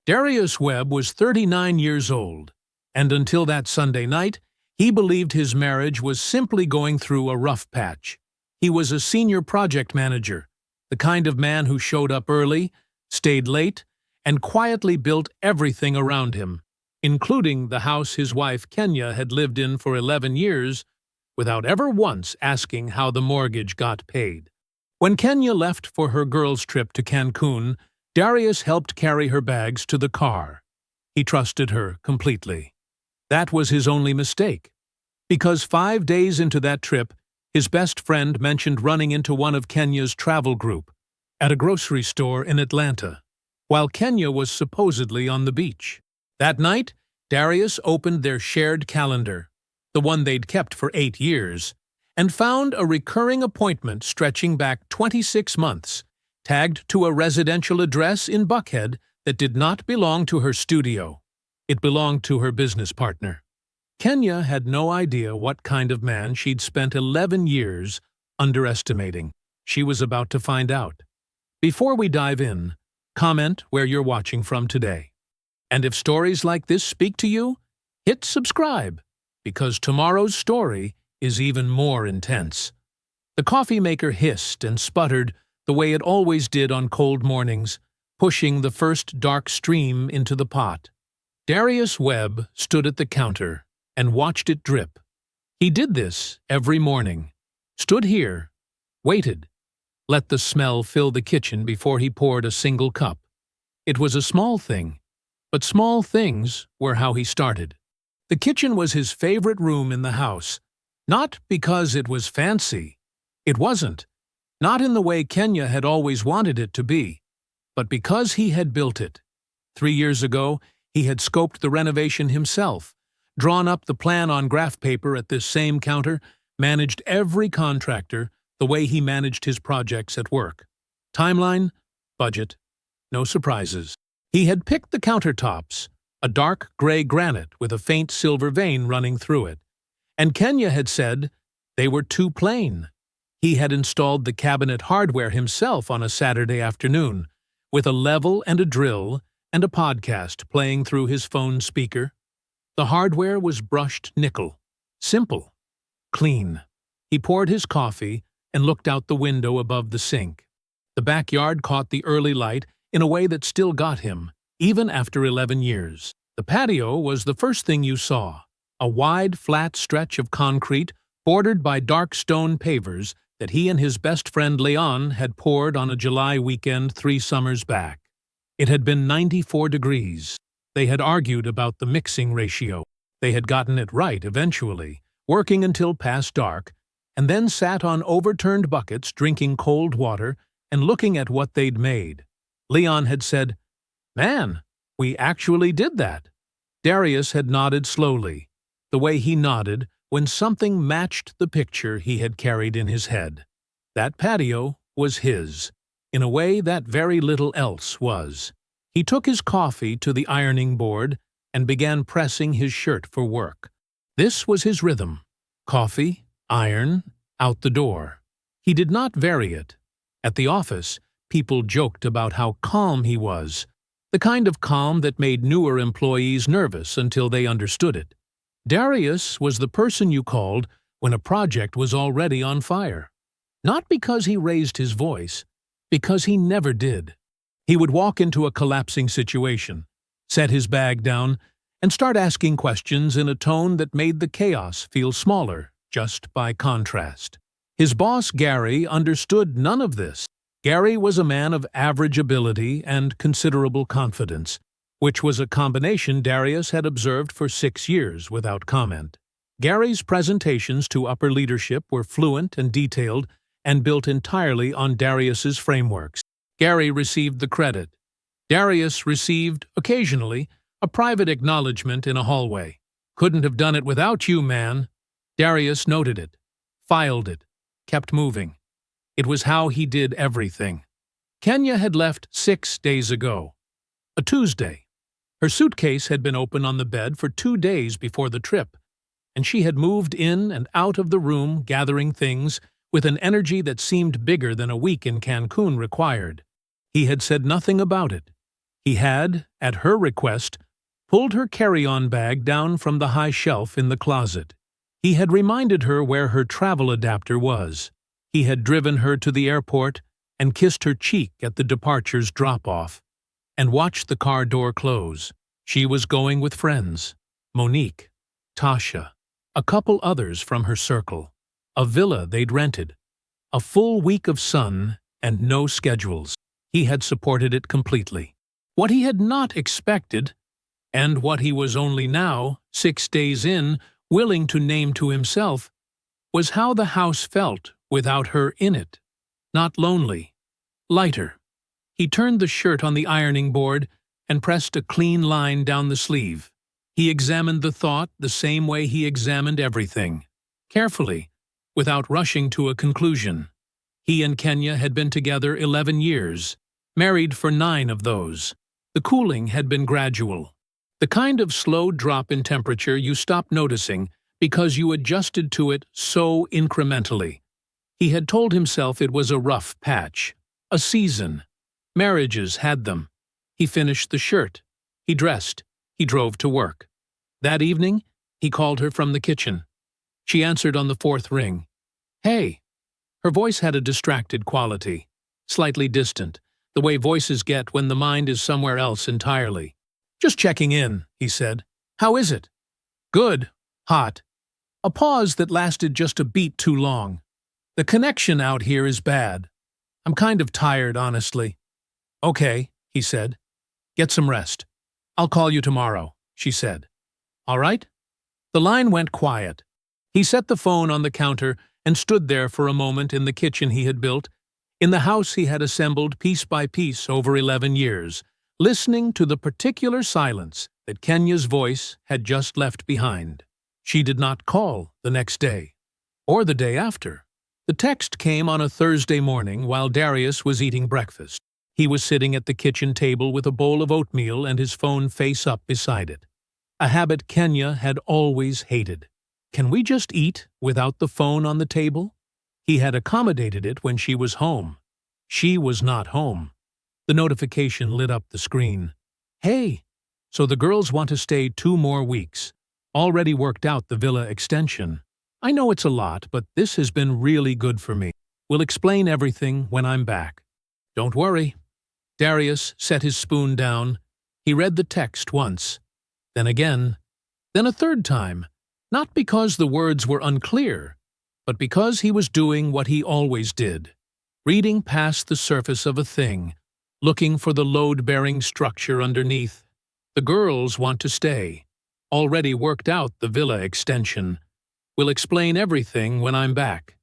Darius Webb was 39 years old, and until that Sunday night, he believed his marriage was simply going through a rough patch. He was a senior project manager, the kind of man who showed up early, stayed late, and quietly built everything around him, including the house his wife Kenya had lived in for 11 years, without ever once asking how the mortgage got paid. When Kenya left for her girls' trip to Cancun, Darius helped carry her bags to the car. He trusted her completely. That was his only mistake, because 5 days into that trip, his best friend mentioned running into one of Kenya's travel group at a grocery store in Atlanta, while Kenya was supposedly on the beach. That night, Darius opened their shared calendar, the one they'd kept for 8 years, and found a recurring appointment stretching back 26 months, tagged to a residential address in Buckhead that did not belong to her studio. It belonged to her business partner. Kenya had no idea what kind of man she'd spent 11 years underestimating. She was about to find out. Before we dive in, comment where you're watching from today. And if stories like this speak to you, hit subscribe, because tomorrow's story is even more intense. The coffee maker hissed and sputtered the way it always did on cold mornings, pushing the first dark stream into the pot. Darius Webb stood at the counter and watched it drip. He did this every morning. Stood here, waited, let the smell fill the kitchen before he poured a single cup. It was a small thing, but small things were how he started. The kitchen was his favorite room in the house, not because it was fancy. It wasn't. Not in the way Kenya had always wanted it to be, but because he had built it. 3 years ago, he had scoped the renovation himself, drawn up the plan on graph paper at this same counter, managed every contractor the way he managed his projects at work. Timeline, budget, no surprises. He had picked the countertops, a dark gray granite with a faint silver vein running through it, and Kenya had said they were too plain. He had installed the cabinet hardware himself on a Saturday afternoon, with a level and a drill and a podcast playing through his phone speaker. The hardware was brushed nickel. Simple. Clean. He poured his coffee and looked out the window above the sink. The backyard caught the early light in a way that still got him, even after 11 years. The patio was the first thing you saw, a wide, flat stretch of concrete bordered by dark stone pavers that he and his best friend Leon had poured on a July weekend 3 summers back. It had been 94 degrees. They had argued about the mixing ratio. They had gotten it right eventually, working until past dark, and then sat on overturned buckets drinking cold water and looking at what they'd made. Leon had said, "Man, we actually did that." Darius had nodded slowly, the way he nodded when something matched the picture he had carried in his head. That patio was his, in a way that very little else was. He took his coffee to the ironing board and began pressing his shirt for work. This was his rhythm. Coffee, iron, out the door. He did not vary it. At the office, people joked about how calm he was, the kind of calm that made newer employees nervous until they understood it. Darius was the person you called when a project was already on fire. Not because he raised his voice, because he never did. He would walk into a collapsing situation, set his bag down, and start asking questions in a tone that made the chaos feel smaller, just by contrast. His boss, Gary, understood none of this. Gary was a man of average ability and considerable confidence, which was a combination Darius had observed for 6 years without comment. Gary's presentations to upper leadership were fluent and detailed and built entirely on Darius's frameworks. Gary received the credit. Darius received, occasionally, a private acknowledgement in a hallway. "Couldn't have done it without you, man." Darius noted it, filed it, kept moving. It was how he did everything. Kenya had left 6 days ago. A Tuesday. Her suitcase had been open on the bed for 2 days before the trip, and she had moved in and out of the room gathering things with an energy that seemed bigger than a week in Cancun required. He had said nothing about it. He had, at her request, pulled her carry-on bag down from the high shelf in the closet. He had reminded her where her travel adapter was. He had driven her to the airport and kissed her cheek at the departure's drop-off, and watched the car door close. She was going with friends: Monique, Tasha, a couple others from her circle, a villa they'd rented, a full week of sun and no schedules. He had supported it completely. What he had not expected, and what he was only now, 6 days in, willing to name to himself, was how the house felt without her in it. Not lonely, lighter. He turned the shirt on the ironing board and pressed a clean line down the sleeve. He examined the thought the same way he examined everything, carefully, without rushing to a conclusion. He and Kenya had been together 11 years, married for 9 of those. The cooling had been gradual. The kind of slow drop in temperature you stop noticing because you adjusted to it so incrementally. He had told himself it was a rough patch, a season. Marriages had them. He finished the shirt. He dressed. He drove to work. That evening, he called her from the kitchen. She answered on the 4th ring. "Hey." Her voice had a distracted quality, slightly distant, the way voices get when the mind is somewhere else entirely. "Just checking in," he said. "How is it?" "Good. Hot." A pause that lasted just a beat too long. "The connection out here is bad. I'm kind of tired, honestly." "Okay," he said. "Get some rest. I'll call you tomorrow," she said. "All right?" The line went quiet. He set the phone on the counter and stood there for a moment in the kitchen he had built, in the house he had assembled piece by piece over 11 years, listening to the particular silence that Kenya's voice had just left behind. She did not call the next day, or the day after. The text came on a Thursday morning while Darius was eating breakfast. He was sitting at the kitchen table with a bowl of oatmeal and his phone face up beside it. A habit Kenya had always hated. Can we just eat without the phone on the table? He had accommodated it when she was home. She was not home. The notification lit up the screen. "Hey, so the girls want to stay 2 more weeks. Already worked out the villa extension. I know it's a lot, but this has been really good for me. We'll explain everything when I'm back." "Don't worry." Darius set his spoon down. He read the text once, then again, then a 3rd time, not because the words were unclear, but because he was doing what he always did, reading past the surface of a thing, looking for the load-bearing structure underneath. "The girls want to stay. Already worked out the villa extension. We'll explain everything when I'm back."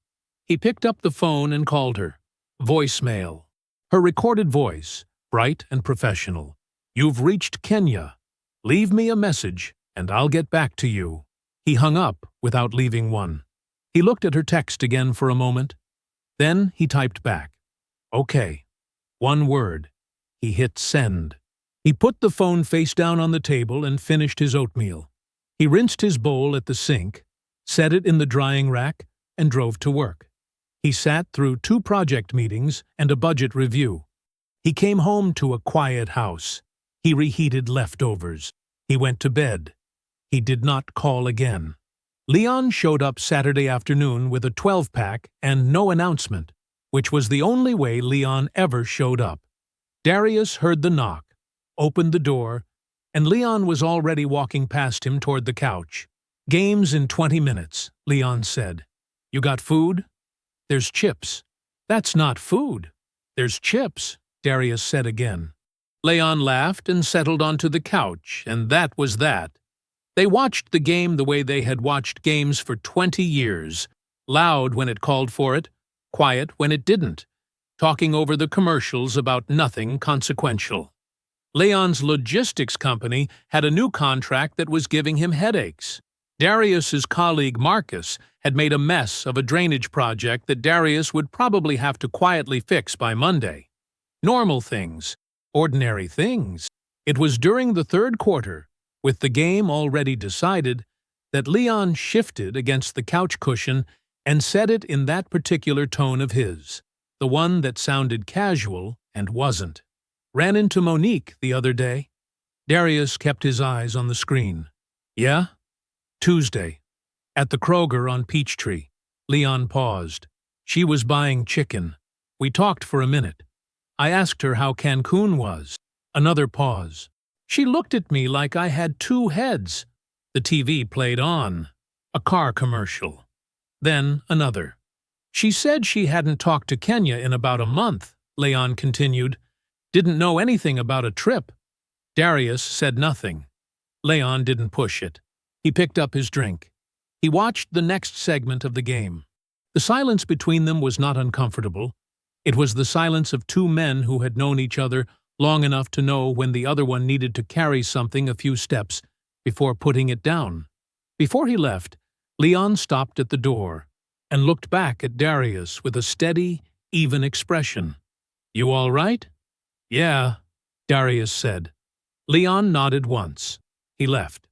He picked up the phone and called her. Voicemail. Her recorded voice, bright and professional. "You've reached Kenya. Leave me a message, and I'll get back to you." He hung up without leaving one. He looked at her text again for a moment. Then he typed back. "Okay." 1 word. He hit send. He put the phone face down on the table and finished his oatmeal. He rinsed his bowl at the sink, set it in the drying rack, and drove to work. He sat through 2 project meetings and a budget review. He came home to a quiet house. He reheated leftovers. He went to bed. He did not call again. Leon showed up Saturday afternoon with a 12-pack and no announcement, which was the only way Leon ever showed up. Darius heard the knock, opened the door, and Leon was already walking past him toward the couch. "Games in 20 minutes, Leon said. "You got food?" "There's chips." "That's not food." "There's chips," Darius said again. Leon laughed and settled onto the couch, and that was that. They watched the game the way they had watched games for 20 years, loud when it called for it, quiet when it didn't, talking over the commercials about nothing consequential. Leon's logistics company had a new contract that was giving him headaches. Darius's colleague Marcus had made a mess of a drainage project that Darius would probably have to quietly fix by Monday. Normal things. Ordinary things. It was during the 3rd quarter, with the game already decided, that Leon shifted against the couch cushion and said it in that particular tone of his, the one that sounded casual and wasn't. Ran into Monique the other day. Darius kept his eyes on the screen. Yeah? Tuesday. At the Kroger on Peachtree. Leon paused. She was buying chicken. We talked for a minute. I asked her how Cancun was. Another pause. She looked at me like I had two heads. The TV played on. A car commercial. Then another. She said she hadn't talked to Kenya in about a month, Leon continued. Didn't know anything about a trip. Darius said nothing. Leon didn't push it. He picked up his drink. He watched the next segment of the game. The silence between them was not uncomfortable. It was the silence of two men who had known each other long enough to know when the other one needed to carry something a few steps before putting it down. Before he left, Leon stopped at the door and looked back at Darius with a steady, even expression. You all right? Yeah, Darius said. Leon nodded once. He left.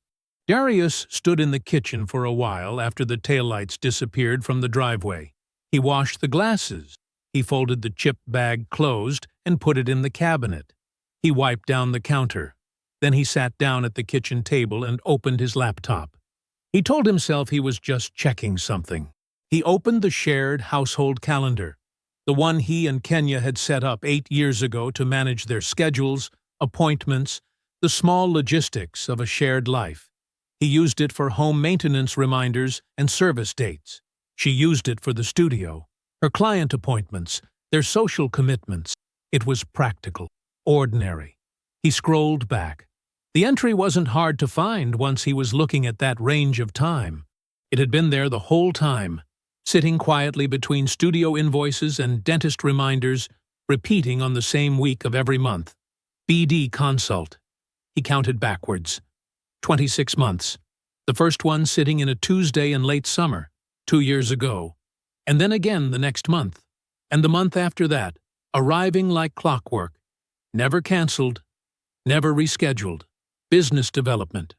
Darius stood in the kitchen for a while after the taillights disappeared from the driveway. He washed the glasses. He folded the chip bag closed and put it in the cabinet. He wiped down the counter. Then he sat down at the kitchen table and opened his laptop. He told himself he was just checking something. He opened the shared household calendar, the one he and Kenya had set up 8 years ago to manage their schedules, appointments, the small logistics of a shared life. He used it for home maintenance reminders and service dates. She used it for the studio, her client appointments, their social commitments. It was practical, ordinary. He scrolled back. The entry wasn't hard to find once he was looking at that range of time. It had been there the whole time, sitting quietly between studio invoices and dentist reminders, repeating on the same week of every month. BD consult. He counted backwards. 26 months. The first one sitting in a Tuesday in late summer, 2 years ago. And then again the next month. And the month after that, arriving like clockwork. Never canceled. Never rescheduled. Business development.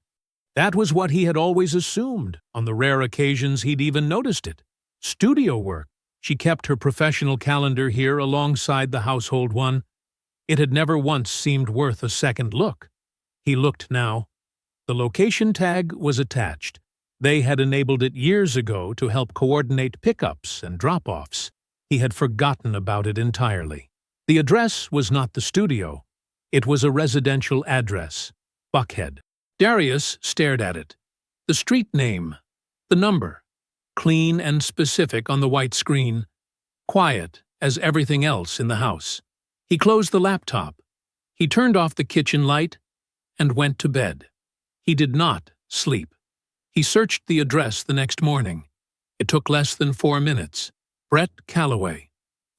That was what he had always assumed, on the rare occasions he'd even noticed it. Studio work. She kept her professional calendar here alongside the household one. It had never once seemed worth a second look. He looked now. The location tag was attached. They had enabled it years ago to help coordinate pickups and drop-offs. He had forgotten about it entirely. The address was not the studio. It was a residential address. Buckhead. Darius stared at it. The street name. The number. Clean and specific on the white screen. Quiet as everything else in the house. He closed the laptop. He turned off the kitchen light and went to bed. He did not sleep. He searched the address the next morning. It took less than 4 minutes. Brett Calloway,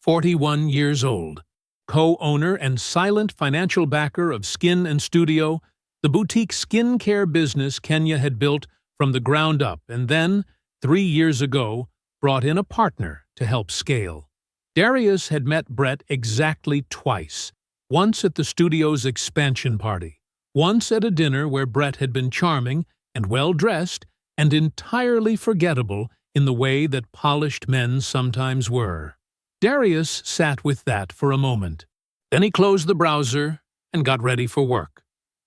41 years old, co-owner and silent financial backer of Skin and Studio, the boutique skincare business Kenya had built from the ground up and then, 3 years ago, brought in a partner to help scale. Darius had met Brett exactly twice, once at the studio's expansion party, once at a dinner where Brett had been charming and well-dressed and entirely forgettable in the way that polished men sometimes were. Darius sat with that for a moment. Then he closed the browser and got ready for work.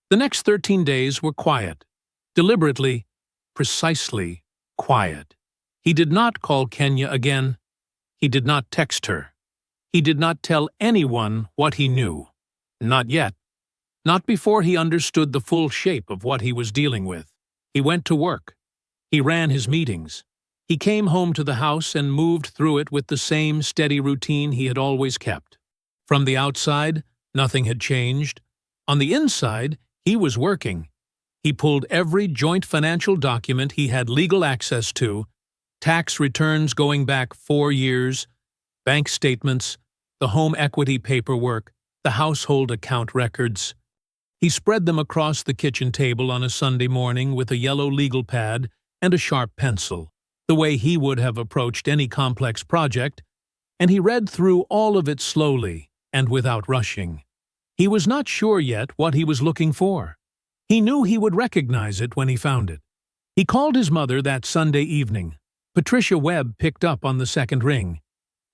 The next 13 days were quiet, deliberately, precisely quiet. He did not call Kenya again. He did not text her. He did not tell anyone what he knew. Not yet. Not before he understood the full shape of what he was dealing with. He went to work. He ran his meetings. He came home to the house and moved through it with the same steady routine he had always kept. From the outside, nothing had changed. On the inside, he was working. He pulled every joint financial document he had legal access to, tax returns going back 4 years, bank statements, the home equity paperwork, the household account records. He spread them across the kitchen table on a Sunday morning with a yellow legal pad and a sharp pencil, the way he would have approached any complex project, and he read through all of it slowly and without rushing. He was not sure yet what he was looking for. He knew he would recognize it when he found it. He called his mother that Sunday evening. Patricia Webb picked up on the second ring.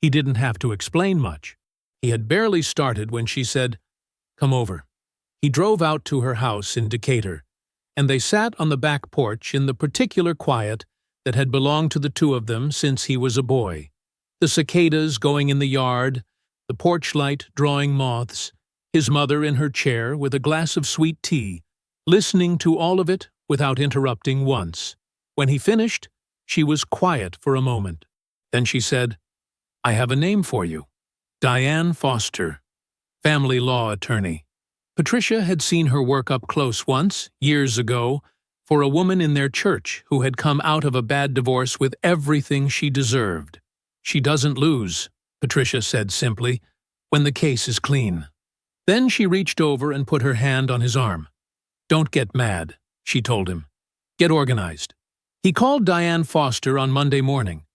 He didn't have to explain much. He had barely started when she said, Come over." He drove out to her house in Decatur, and they sat on the back porch in the particular quiet that had belonged to the two of them since he was a boy. The cicadas going in the yard, the porch light drawing moths, his mother in her chair with a glass of sweet tea, listening to all of it without interrupting once. When he finished, she was quiet for a moment. Then she said, "I have a name for you. Diane Foster, family law attorney." Patricia had seen her work up close once, years ago, for a woman in their church who had come out of a bad divorce with everything she deserved. "She doesn't lose," Patricia said simply, "when the case is clean." Then she reached over and put her hand on his arm. "Don't get mad," she told him. "Get organized." He called Diane Foster on Monday morning.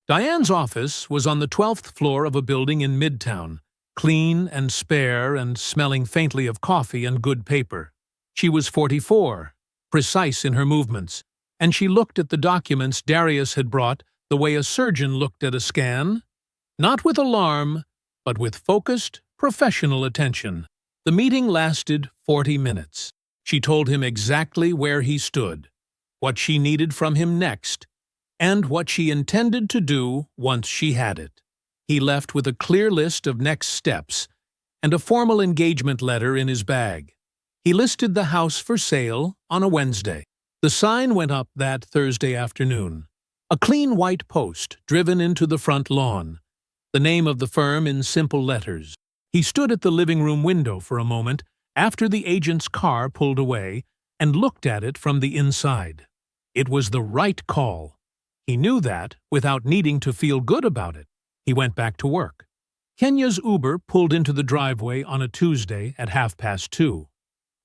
Diane's office was on the 12th floor of a building in Midtown, clean and spare and smelling faintly of coffee and good paper. She was 44, precise in her movements, and she looked at the documents Darius had brought the way a surgeon looked at a scan, not with alarm, but with focused, professional attention. The meeting lasted 40 minutes. She told him exactly where he stood, what she needed from him next, and what she intended to do once she had it. He left with a clear list of next steps and a formal engagement letter in his bag. He listed the house for sale on a Wednesday. The sign went up that Thursday afternoon. A clean white post driven into the front lawn, the name of the firm in simple letters. He stood at the living room window for a moment after the agent's car pulled away and looked at it from the inside. It was the right call. He knew that without needing to feel good about it. He went back to work. Kenya's Uber pulled into the driveway on a Tuesday at 2:30.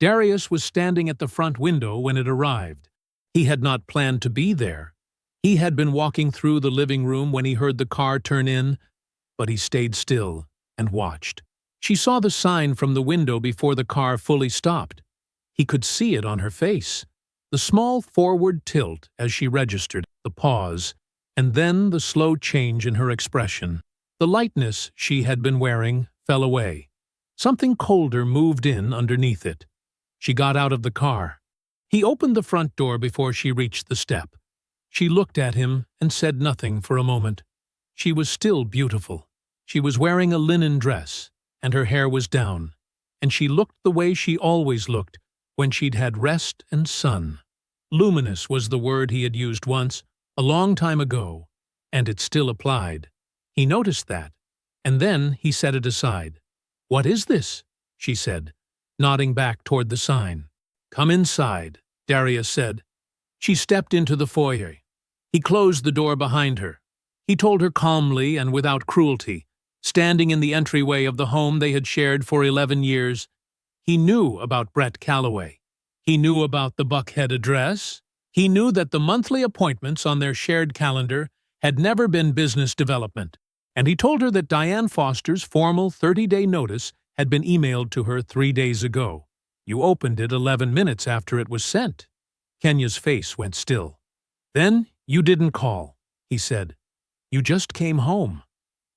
Darius was standing at the front window when it arrived. He had not planned to be there. He had been walking through the living room when he heard the car turn in, but he stayed still and watched. She saw the sign from the window before the car fully stopped. He could see it on her face. The small forward tilt as she registered, the pause, and then the slow change in her expression. The lightness she had been wearing fell away. Something colder moved in underneath it. She got out of the car. He opened the front door before she reached the step. She looked at him and said nothing for a moment. She was still beautiful. She was wearing a linen dress, and her hair was down, and she looked the way she always looked when she'd had rest and sun. Luminous was the word he had used once, a long time ago, and it still applied. He noticed that, and then he set it aside. "What is this?" she said, nodding back toward the sign. "Come inside," Darius said. She stepped into the foyer. He closed the door behind her. He told her calmly and without cruelty, standing in the entryway of the home they had shared for 11 years. He knew about Brett Calloway. He knew about the Buckhead address. He knew that the monthly appointments on their shared calendar had never been business development. And he told her that Diane Foster's formal 30-day notice had been emailed to her 3 days ago. "You opened it 11 minutes after it was sent." Kenya's face went still. "Then you didn't call," he said. "You just came home."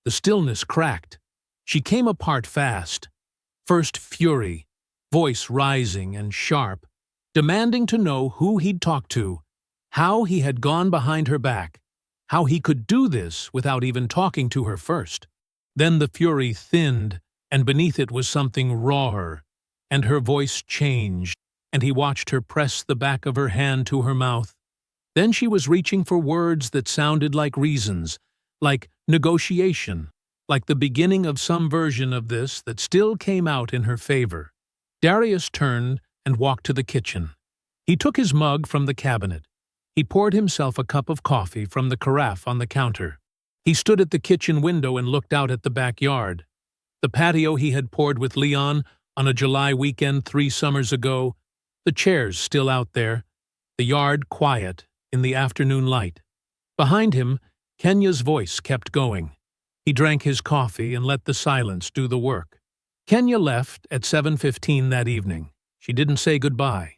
The stillness cracked. She came apart fast. First fury, voice rising and sharp, demanding to know who he'd talked to, how he had gone behind her back, how he could do this without even talking to her first. Then the fury thinned, and beneath it was something rawer, and her voice changed, and he watched her press the back of her hand to her mouth. Then she was reaching for words that sounded like reasons, like negotiation, like the beginning of some version of this that still came out in her favor. Darius turned and walked to the kitchen. He took his mug from the cabinet. He poured himself a cup of coffee from the carafe on the counter. He stood at the kitchen window and looked out at the backyard. The patio he had poured with Leon on a July weekend 3 summers ago, the chairs still out there, the yard quiet in the afternoon light. Behind him, Kenya's voice kept going. He drank his coffee and let the silence do the work. Kenya left at 7:15 that evening. She didn't say goodbye.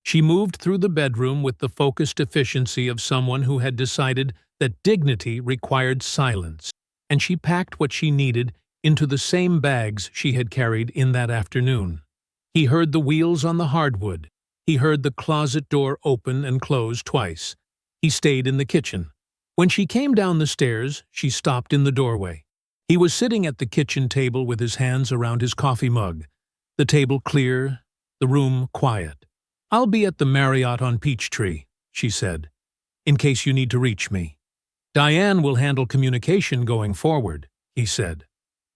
She moved through the bedroom with the focused efficiency of someone who had decided that dignity required silence, and she packed what she needed into the same bags she had carried in that afternoon. He heard the wheels on the hardwood. He heard the closet door open and close twice. He stayed in the kitchen. When she came down the stairs, she stopped in the doorway. He was sitting at the kitchen table with his hands around his coffee mug. The table clear, the room quiet. "I'll be at the Marriott on Peachtree," she said, "in case you need to reach me. Diane will handle communication going forward," he said.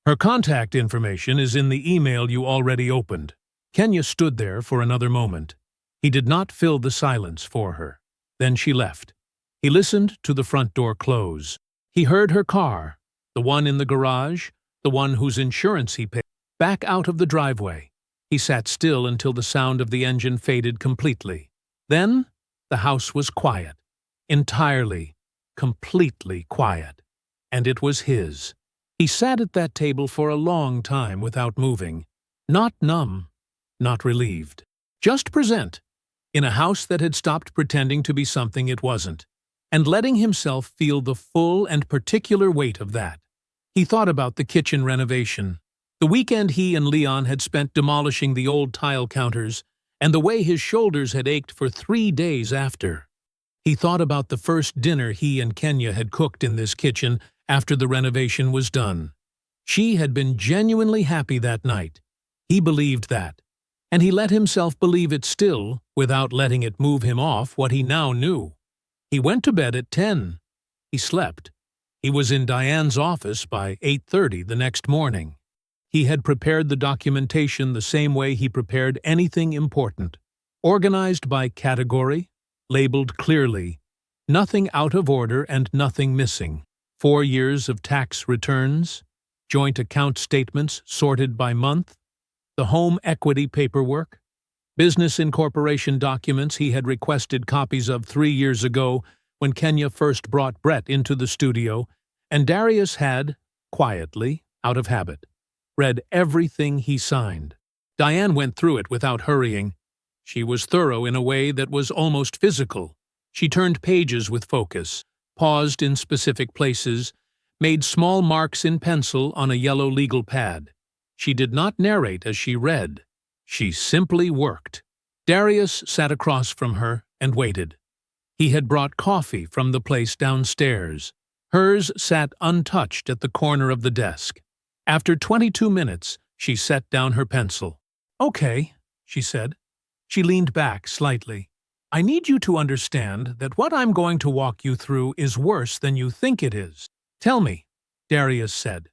"Her contact information is in the email you already opened." Kenya stood there for another moment. He did not fill the silence for her. Then she left. He listened to the front door close. He heard her car, the one in the garage, the one whose insurance he paid, back out of the driveway. He sat still until the sound of the engine faded completely. Then the house was quiet. Entirely, completely quiet. And it was his. He sat at that table for a long time without moving. Not numb, not relieved. Just present, in a house that had stopped pretending to be something it wasn't, and letting himself feel the full and particular weight of that. He thought about the kitchen renovation, the weekend he and Leon had spent demolishing the old tile counters, and the way his shoulders had ached for 3 days after. He thought about the first dinner he and Kenya had cooked in this kitchen after the renovation was done. She had been genuinely happy that night. He believed that. And he let himself believe it still, without letting it move him off what he now knew. He went to bed at 10. He slept. He was in Diane's office by 8:30 the next morning. He had prepared the documentation the same way he prepared anything important. Organized by category, labeled clearly, nothing out of order and nothing missing. 4 years of tax returns, joint account statements sorted by month, the home equity paperwork, business incorporation documents he had requested copies of 3 years ago when Kenya first brought Brett into the studio, and Darius had, quietly, out of habit, read everything he signed. Diane went through it without hurrying. She was thorough in a way that was almost physical. She turned pages with focus, paused in specific places, made small marks in pencil on a yellow legal pad. She did not narrate as she read. She simply worked. Darius sat across from her and waited. He had brought coffee from the place downstairs. Hers sat untouched at the corner of the desk. After 22 minutes, she set down her pencil. "Okay," she said. She leaned back slightly. "I need you to understand that what I'm going to walk you through is worse than you think it is." "Tell me," Darius said.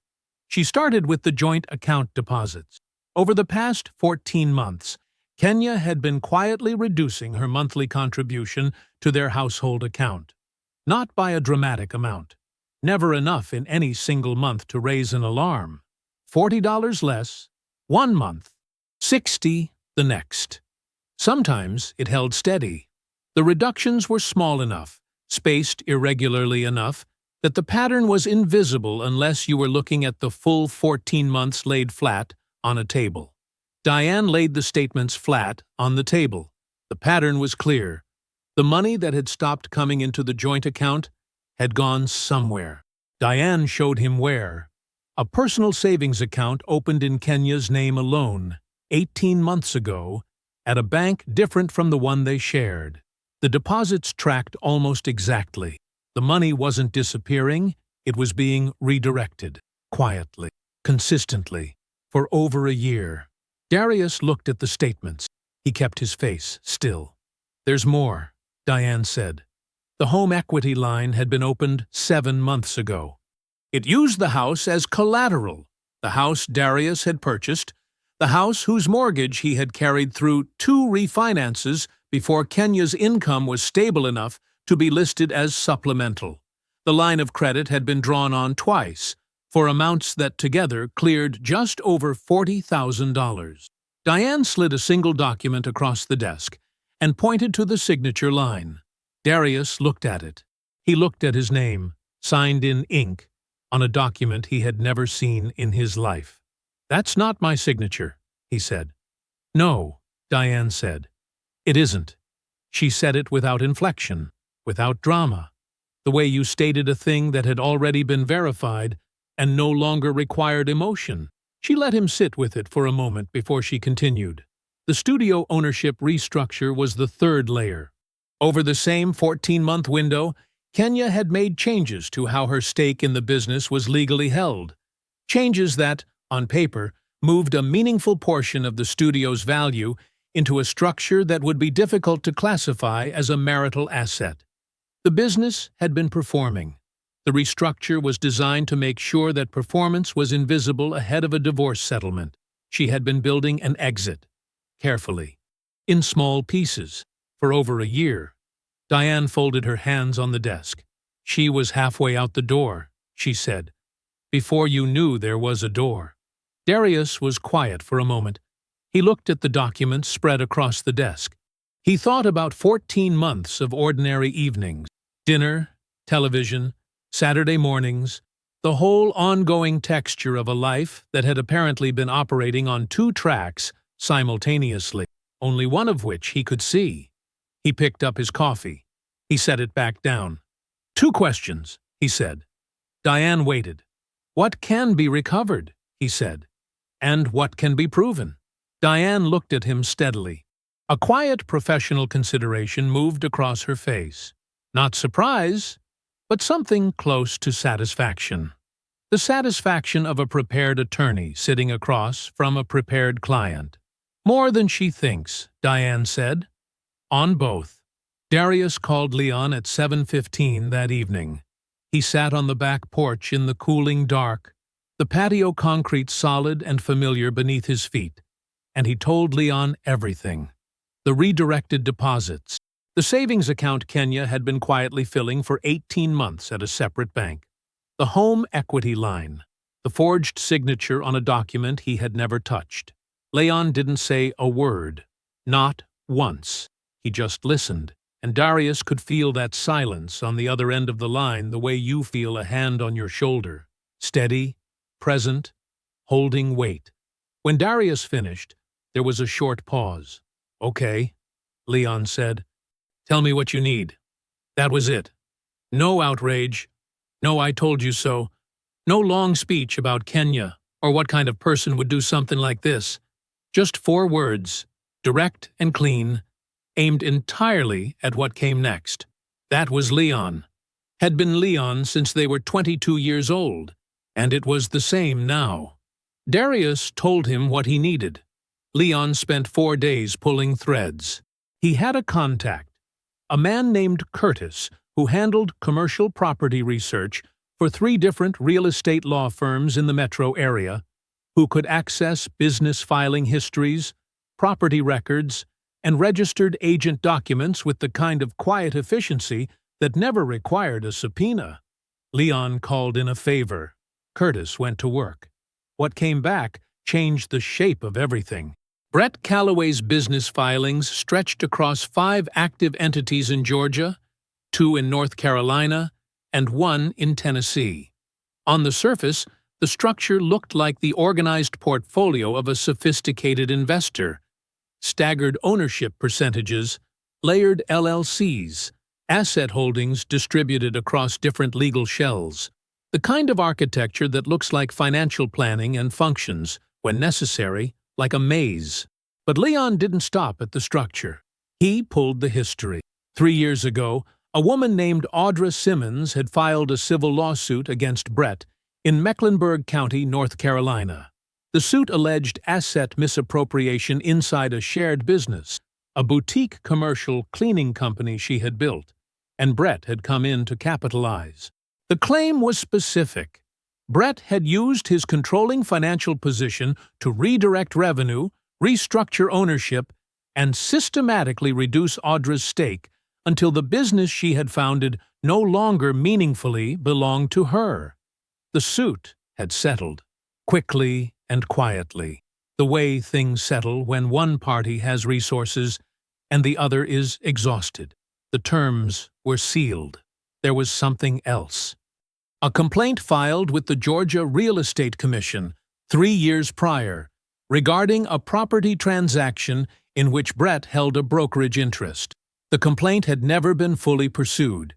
She started with the joint account deposits. Over the past 14 months, Kenya had been quietly reducing her monthly contribution to their household account. Not by a dramatic amount. Never enough in any single month to raise an alarm. $40 less, 1 month, 60 the next. Sometimes it held steady. The reductions were small enough, spaced irregularly enough, that the pattern was invisible unless you were looking at the full 14 months laid flat on a table. Diane laid the statements flat on the table. The pattern was clear. The money that had stopped coming into the joint account had gone somewhere. Diane showed him where. A personal savings account opened in Kenya's name alone, 18 months ago, at a bank different from the one they shared. The deposits tracked almost exactly. The money wasn't disappearing, it was being redirected, quietly, consistently, for over a year. Darius looked at the statements. He kept his face still. "There's more," Diane said. The home equity line had been opened 7 months ago. It used the house as collateral, the house Darius had purchased, the house whose mortgage he had carried through 2 refinances before Kenya's income was stable enough to be listed as supplemental. The line of credit had been drawn on twice, for amounts that together cleared just over $40,000. Diane slid a single document across the desk and pointed to the signature line. Darius looked at it. He looked at his name, signed in ink, on a document he had never seen in his life. "That's not my signature," he said. "No," Diane said. "It isn't." She said it without inflection, without drama, the way you stated a thing that had already been verified and no longer required emotion. She let him sit with it for a moment before she continued. The studio ownership restructure was the third layer. Over the same 14-month window, Kenya had made changes to how her stake in the business was legally held. Changes that, on paper, moved a meaningful portion of the studio's value into a structure that would be difficult to classify as a marital asset. The business had been performing. The restructure was designed to make sure that performance was invisible ahead of a divorce settlement. She had been building an exit, carefully, in small pieces, for over a year. Diane folded her hands on the desk. She was halfway out the door, she said, before you knew there was a door. Darius was quiet for a moment. He looked at the documents spread across the desk. He thought about 14 months of ordinary evenings, dinner, television, Saturday mornings, the whole ongoing texture of a life that had apparently been operating on 2 tracks simultaneously, only one of which he could see. He picked up his coffee. He set it back down. 2 questions, he said. Diane waited. What can be recovered, he said, and what can be proven? Diane looked at him steadily. A quiet professional consideration moved across her face. Not surprise, but something close to satisfaction. The satisfaction of a prepared attorney sitting across from a prepared client. More than she thinks, Diane said. On both. Darius called Leon at 7:15 that evening. He sat on the back porch in the cooling dark, the patio concrete solid and familiar beneath his feet, and he told Leon everything. The redirected deposits, the savings account Kenya had been quietly filling for 18 months at a separate bank, the home equity line, the forged signature on a document he had never touched. Leon didn't say a word, not once. He just listened, and Darius could feel that silence on the other end of the line the way you feel a hand on your shoulder, steady, present, holding weight. When Darius finished, there was a short pause. Okay, Leon said. Tell me what you need. That was it. No outrage. No I told you so. No long speech about Kenya or what kind of person would do something like this. Just 4 words, direct and clean, aimed entirely at what came next. That was Leon. Had been Leon since they were 22 years old, and it was the same now. Darius told him what he needed. Leon spent 4 days pulling threads. He had a contact, a man named Curtis, who handled commercial property research for 3 different real estate law firms in the metro area, who could access business filing histories, property records, and registered agent documents with the kind of quiet efficiency that never required a subpoena. Leon called in a favor. Curtis went to work. What came back changed the shape of everything. Brett Calloway's business filings stretched across 5 active entities in Georgia, 2 in North Carolina, and 1 in Tennessee. On the surface, the structure looked like the organized portfolio of a sophisticated investor. Staggered ownership percentages, layered LLCs, asset holdings distributed across different legal shells. The kind of architecture that looks like financial planning and functions, when necessary, like a maze. But Leon didn't stop at the structure. He pulled the history. 3 years ago, a woman named Audra Simmons had filed a civil lawsuit against Brett in Mecklenburg County, North Carolina. The suit alleged asset misappropriation inside a shared business, a boutique commercial cleaning company she had built, and Brett had come in to capitalize. The claim was specific. Brett had used his controlling financial position to redirect revenue, restructure ownership, and systematically reduce Audra's stake until the business she had founded no longer meaningfully belonged to her. The suit had settled, quickly and quietly, the way things settle when one party has resources and the other is exhausted. The terms were sealed. There was something else. A complaint filed with the Georgia Real Estate Commission 3 years prior regarding a property transaction in which Brett held a brokerage interest. The complaint had never been fully pursued.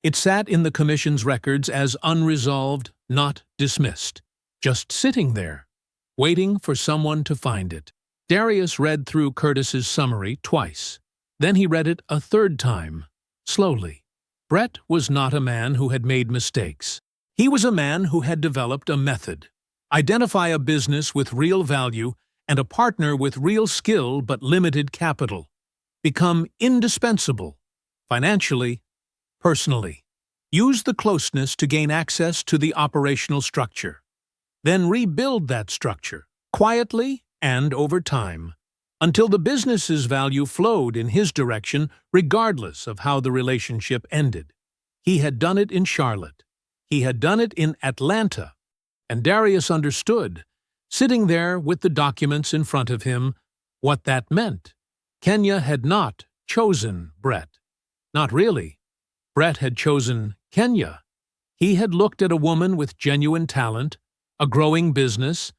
It sat in the commission's records as unresolved, not dismissed, just sitting there, waiting for someone to find it. Darius read through Curtis's summary twice. Then he read it a third time, slowly. Brett was not a man who had made mistakes. He was a man who had developed a method. Identify a business with real value and a partner with real skill but limited capital. Become indispensable, financially, personally. Use the closeness to gain access to the operational structure. Then rebuild that structure, quietly and over time, until the business's value flowed in his direction regardless of how the relationship ended. He had done it in Charlotte. He had done it in Atlanta. And Darius understood, sitting there with the documents in front of him, what that meant. Kenya had not chosen Brett. Not really. Brett had chosen Kenya. He had looked at a woman with genuine talent, a growing business,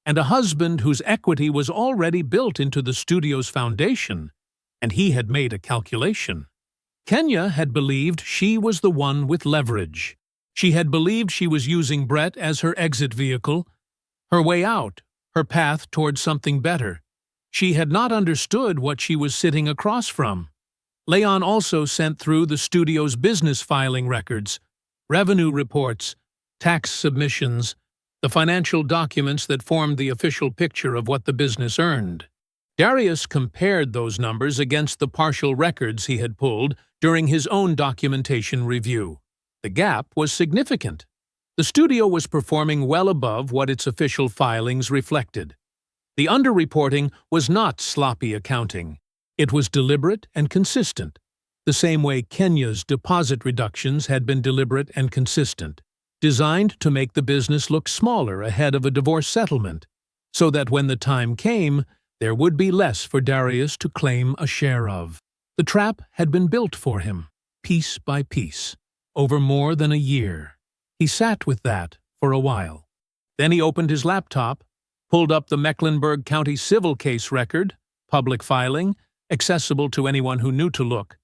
and a husband whose equity was already built into the studio's foundation, and he had made a calculation. Kenya had believed she was the one with leverage. She had believed she was using Brett as her exit vehicle, her way out, her path toward something better. She had not understood what she was sitting across from. Leon also sent through the studio's business filing records, revenue reports, tax submissions, the financial documents that formed the official picture of what the business earned. Darius compared those numbers against the partial records he had pulled during his own documentation review. The gap was significant. The studio was performing well above what its official filings reflected. The underreporting was not sloppy accounting. It was deliberate and consistent, the same way Kenya's deposit reductions had been deliberate and consistent, designed to make the business look smaller ahead of a divorce settlement, so that when the time came, there would be less for Darius to claim a share of. The trap had been built for him, piece by piece, over more than a year. He sat with that for a while. Then he opened his laptop, pulled up the Mecklenburg County civil case record, public filing, accessible to anyone who knew to look,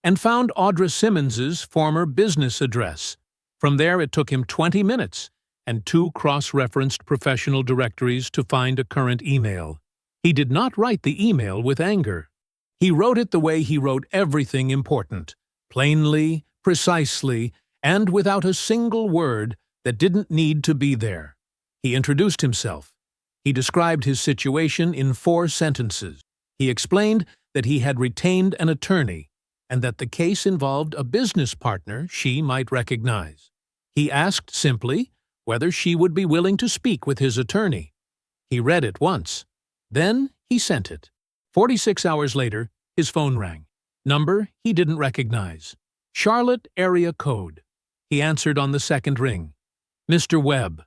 and found Audra Simmons's former business address. From there it took him 20 minutes and 2 cross-referenced professional directories to find a current email. He did not write the email with anger. He wrote it the way he wrote everything important, plainly, precisely, and without a single word that didn't need to be there. He introduced himself. He described his situation in 4 sentences. He explained that he had retained an attorney and that the case involved a business partner she might recognize. He asked simply whether she would be willing to speak with his attorney. He read it once. Then he sent it. 46 hours later, his phone rang. Number he didn't recognize. Charlotte area code. He answered on the second ring. Mr. Webb.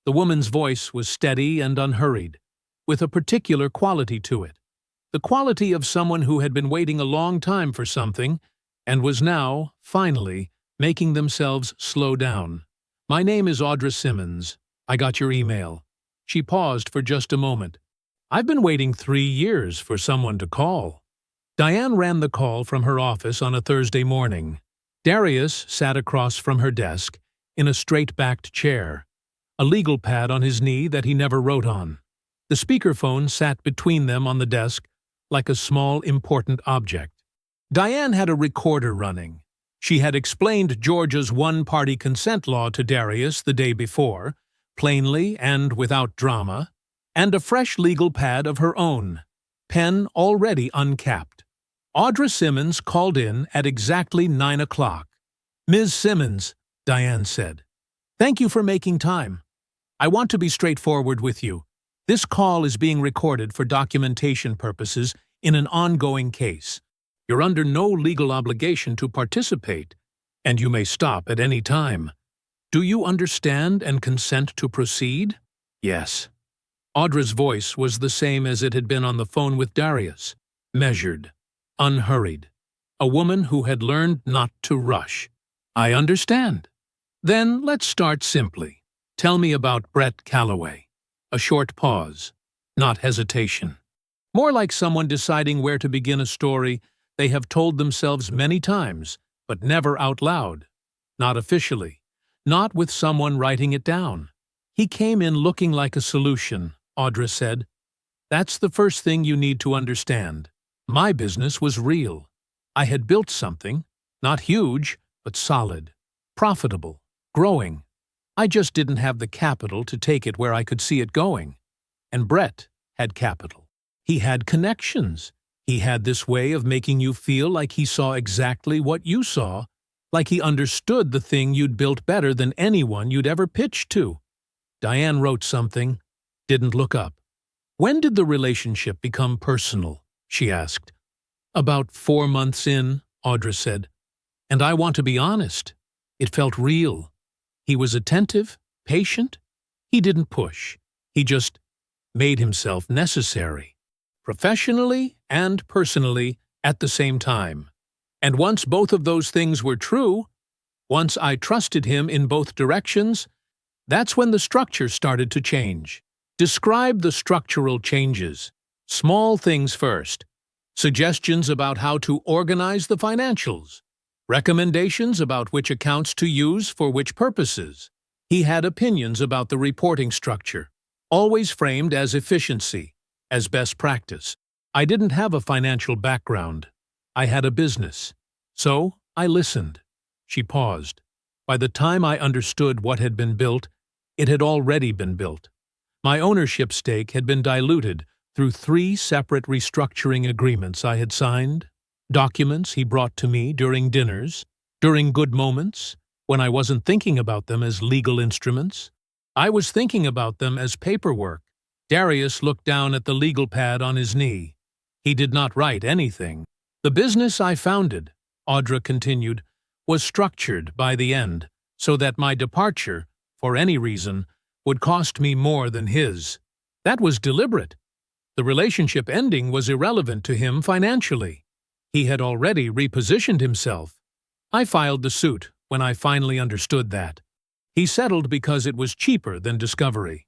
The woman's voice was steady and unhurried, with a particular quality to it. The quality of someone who had been waiting a long time for something and was now, finally, making themselves slow down. My name is Audra Simmons. I got your email. She paused for just a moment. I've been waiting 3 years for someone to call. Diane ran the call from her office on a Thursday morning. Darius sat across from her desk in a straight-backed chair, a legal pad on his knee that he never wrote on. The speakerphone sat between them on the desk like a small, important object. Diane had a recorder running. She had explained Georgia's one-party consent law to Darius the day before, plainly and without drama, and a fresh legal pad of her own, pen already uncapped. Audra Simmons called in at exactly 9 o'clock. Ms. Simmons, Diane said, thank you for making time. I want to be straightforward with you. This call is being recorded for documentation purposes in an ongoing case. You're under no legal obligation to participate, and you may stop at any time. Do you understand and consent to proceed? Yes. Audra's voice was the same as it had been on the phone with Darius, measured, unhurried, a woman who had learned not to rush. I understand. Then let's start simply. Tell me about Brett Calloway. A short pause, not hesitation. More like someone deciding where to begin a story they have told themselves many times, but never out loud. Not officially. Not with someone writing it down. He came in looking like a solution, Audra said. That's the first thing you need to understand. My business was real. I had built something, not huge, but solid, profitable, growing. I just didn't have the capital to take it where I could see it going. And Brett had capital. He had connections. He had this way of making you feel like he saw exactly what you saw, like he understood the thing you'd built better than anyone you'd ever pitched to. Diane wrote something, didn't look up. When did the relationship become personal? She asked. About 4 months in, Audra said. And I want to be honest. It felt real. He was attentive, patient. He didn't push. He just made himself necessary, professionally and personally at the same time. And once both of those things were true, once I trusted him in both directions, that's when the structure started to change. Describe the structural changes. Small things first. Suggestions about how to organize the financials. Recommendations about which accounts to use for which purposes. He had opinions about the reporting structure, always framed as efficiency, as best practice. I didn't have a financial background. I had a business. So I listened. She paused. By the time I understood what had been built, it had already been built. My ownership stake had been diluted through 3 separate restructuring agreements I had signed, documents he brought to me during dinners, during good moments, when I wasn't thinking about them as legal instruments. I was thinking about them as paperwork. Darius looked down at the legal pad on his knee. He did not write anything. The business I founded, Audra continued, was structured by the end so that my departure, for any reason, would cost me more than his. That was deliberate. The relationship ending was irrelevant to him financially. He had already repositioned himself. I filed the suit when I finally understood that. He settled because it was cheaper than discovery.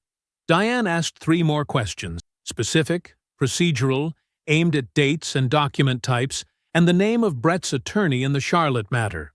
Diane asked 3 more questions, specific, procedural, aimed at dates and document types, and the name of Brett's attorney in the Charlotte matter.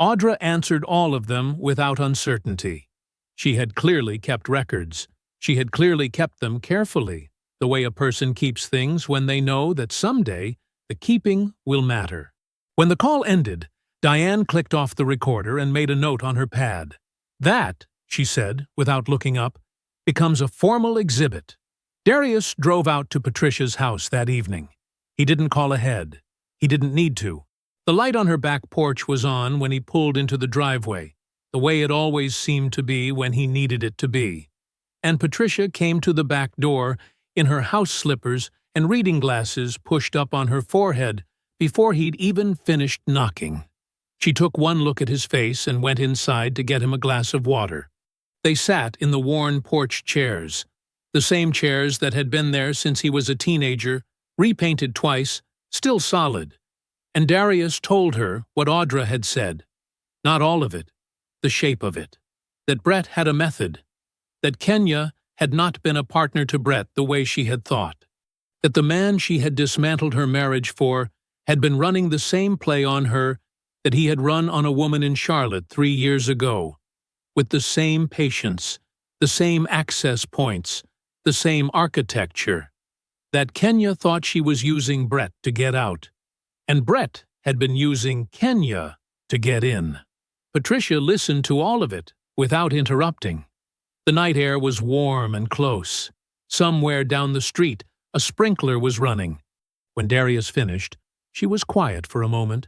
Audra answered all of them without uncertainty. She had clearly kept records. She had clearly kept them carefully, the way a person keeps things when they know that someday the keeping will matter. When the call ended, Diane clicked off the recorder and made a note on her pad. That, she said, without looking up, becomes a formal exhibit. Darius drove out to Patricia's house that evening. He didn't call ahead. He didn't need to. The light on her back porch was on when he pulled into the driveway, the way it always seemed to be when he needed it to be. And Patricia came to the back door in her house slippers and reading glasses pushed up on her forehead before he'd even finished knocking. She took one look at his face and went inside to get him a glass of water. They sat in the worn porch chairs, the same chairs that had been there since he was a teenager, repainted twice, still solid. And Darius told her what Audra had said. Not all of it, the shape of it. That Brett had a method. That Kenya had not been a partner to Brett the way she had thought. That the man she had dismantled her marriage for had been running the same play on her that he had run on a woman in Charlotte 3 years ago, with the same patience, the same access points, the same architecture. That Kenya thought she was using Brett to get out, and Brett had been using Kenya to get in. Patricia listened to all of it without interrupting. The night air was warm and close. Somewhere down the street, a sprinkler was running. When Darius finished, she was quiet for a moment.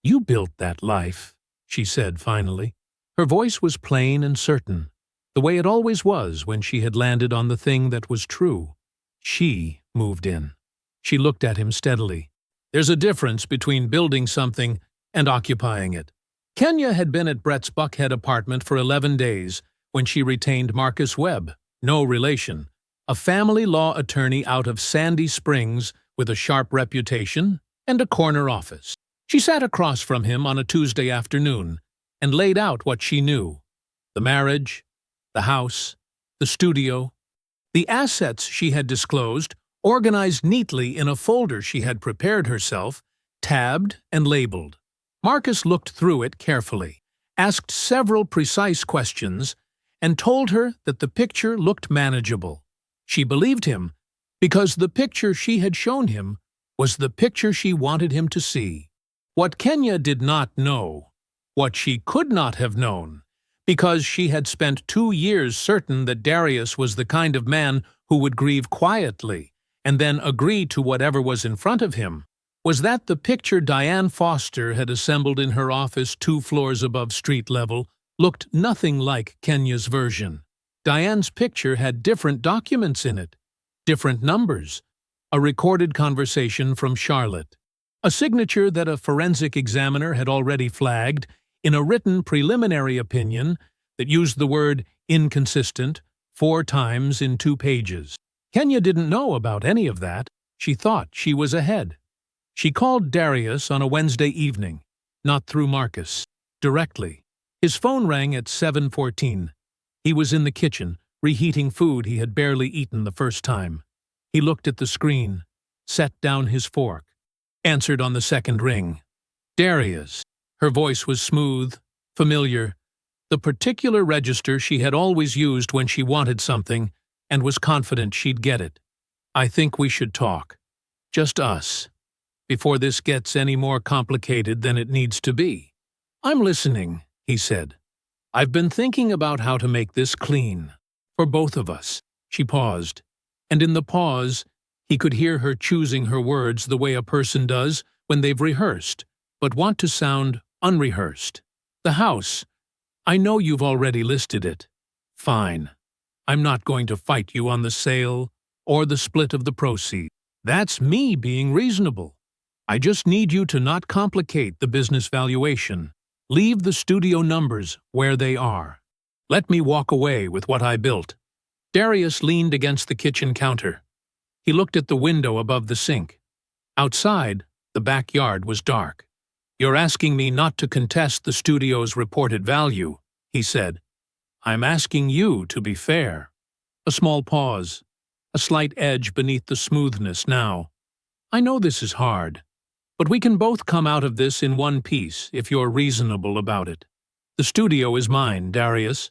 "You built that life," she said finally. Her voice was plain and certain, the way it always was when she had landed on the thing that was true. She moved in. She looked at him steadily. There's a difference between building something and occupying it. Kenya had been at Brett's Buckhead apartment for 11 days when she retained Marcus Webb, no relation, a family law attorney out of Sandy Springs with a sharp reputation and a corner office. She sat across from him on a Tuesday afternoon and laid out what she knew: the marriage, the house, the studio, the assets she had disclosed, organized neatly in a folder she had prepared herself, tabbed and labeled. Marcus looked through it carefully, asked several precise questions, and told her that the picture looked manageable. She believed him because the picture she had shown him was the picture she wanted him to see. What Kenya did not know, what she could not have known, because she had spent 2 years certain that Darius was the kind of man who would grieve quietly and then agree to whatever was in front of him, was that the picture Diane Foster had assembled in her office 2 floors above street level looked nothing like Kenya's version. Diane's picture had different documents in it, different numbers, a recorded conversation from Charlotte, a signature that a forensic examiner had already flagged in a written preliminary opinion that used the word inconsistent 4 times in 2 pages. Kenya didn't know about any of that. She thought she was ahead. She called Darius on a Wednesday evening, not through Marcus, directly. His phone rang at 7:14. He was in the kitchen, reheating food he had barely eaten the first time. He looked at the screen, set down his fork, answered on the second ring. Darius. Her voice was smooth, familiar, the particular register she had always used when she wanted something and was confident she'd get it. I think we should talk. Just us. Before this gets any more complicated than it needs to be. I'm listening, he said. I've been thinking about how to make this clean. For both of us. She paused. And in the pause, he could hear her choosing her words the way a person does when they've rehearsed, but want to sound unrehearsed. The house. I know you've already listed it. Fine. I'm not going to fight you on the sale or the split of the proceeds. That's me being reasonable. I just need you to not complicate the business valuation. Leave the studio numbers where they are. Let me walk away with what I built. Darius leaned against the kitchen counter. He looked at the window above the sink. Outside, the backyard was dark. You're asking me not to contest the studio's reported value, he said. I'm asking you to be fair. A small pause, a slight edge beneath the smoothness now. I know this is hard, but we can both come out of this in one piece if you're reasonable about it. The studio is mine, Darius.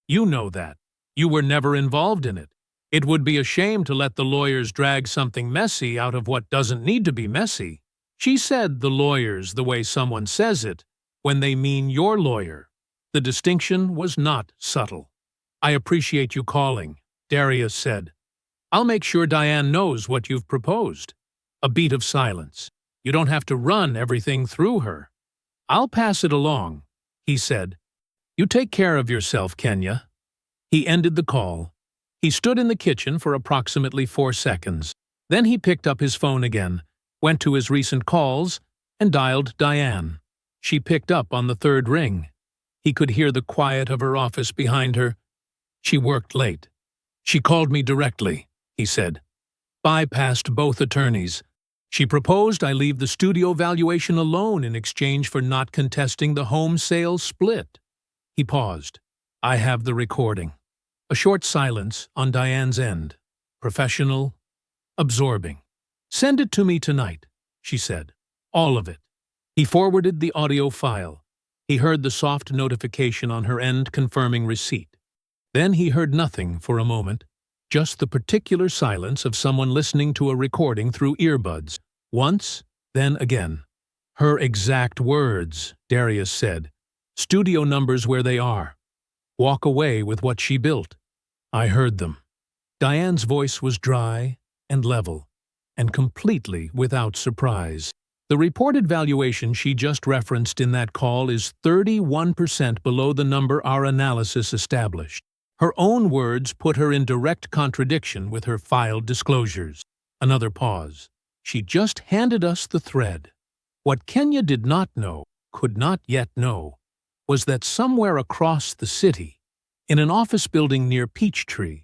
You know that. You were never involved in it. It would be a shame to let the lawyers drag something messy out of what doesn't need to be messy. She said the lawyers the way someone says it when they mean your lawyer. The distinction was not subtle. I appreciate you calling, Darius said. I'll make sure Diane knows what you've proposed. A beat of silence. You don't have to run everything through her. I'll pass it along, he said. You take care of yourself, Kenya. He ended the call. He stood in the kitchen for approximately 4 seconds. Then he picked up his phone again, went to his recent calls, and dialed Diane. She picked up on the 3rd ring. He could hear the quiet of her office behind her. She worked late. She called me directly, he said. Bypassed both attorneys. She proposed I leave the studio valuation alone in exchange for not contesting the home sale split. He paused. I have the recording. A short silence on Diane's end. Professional, absorbing. Send it to me tonight, she said. All of it. He forwarded the audio file. He heard the soft notification on her end confirming receipt. Then he heard nothing for a moment, just the particular silence of someone listening to a recording through earbuds. Once, then again. Her exact words, Darius said. Studio numbers where they are. Walk away with what she built. I heard them. Diane's voice was dry and level, and completely without surprise. The reported valuation she just referenced in that call is 31% below the number our analysis established. Her own words put her in direct contradiction with her filed disclosures. Another pause. She just handed us the thread. What Kenya did not know, could not yet know, was that somewhere across the city, in an office building near Peachtree,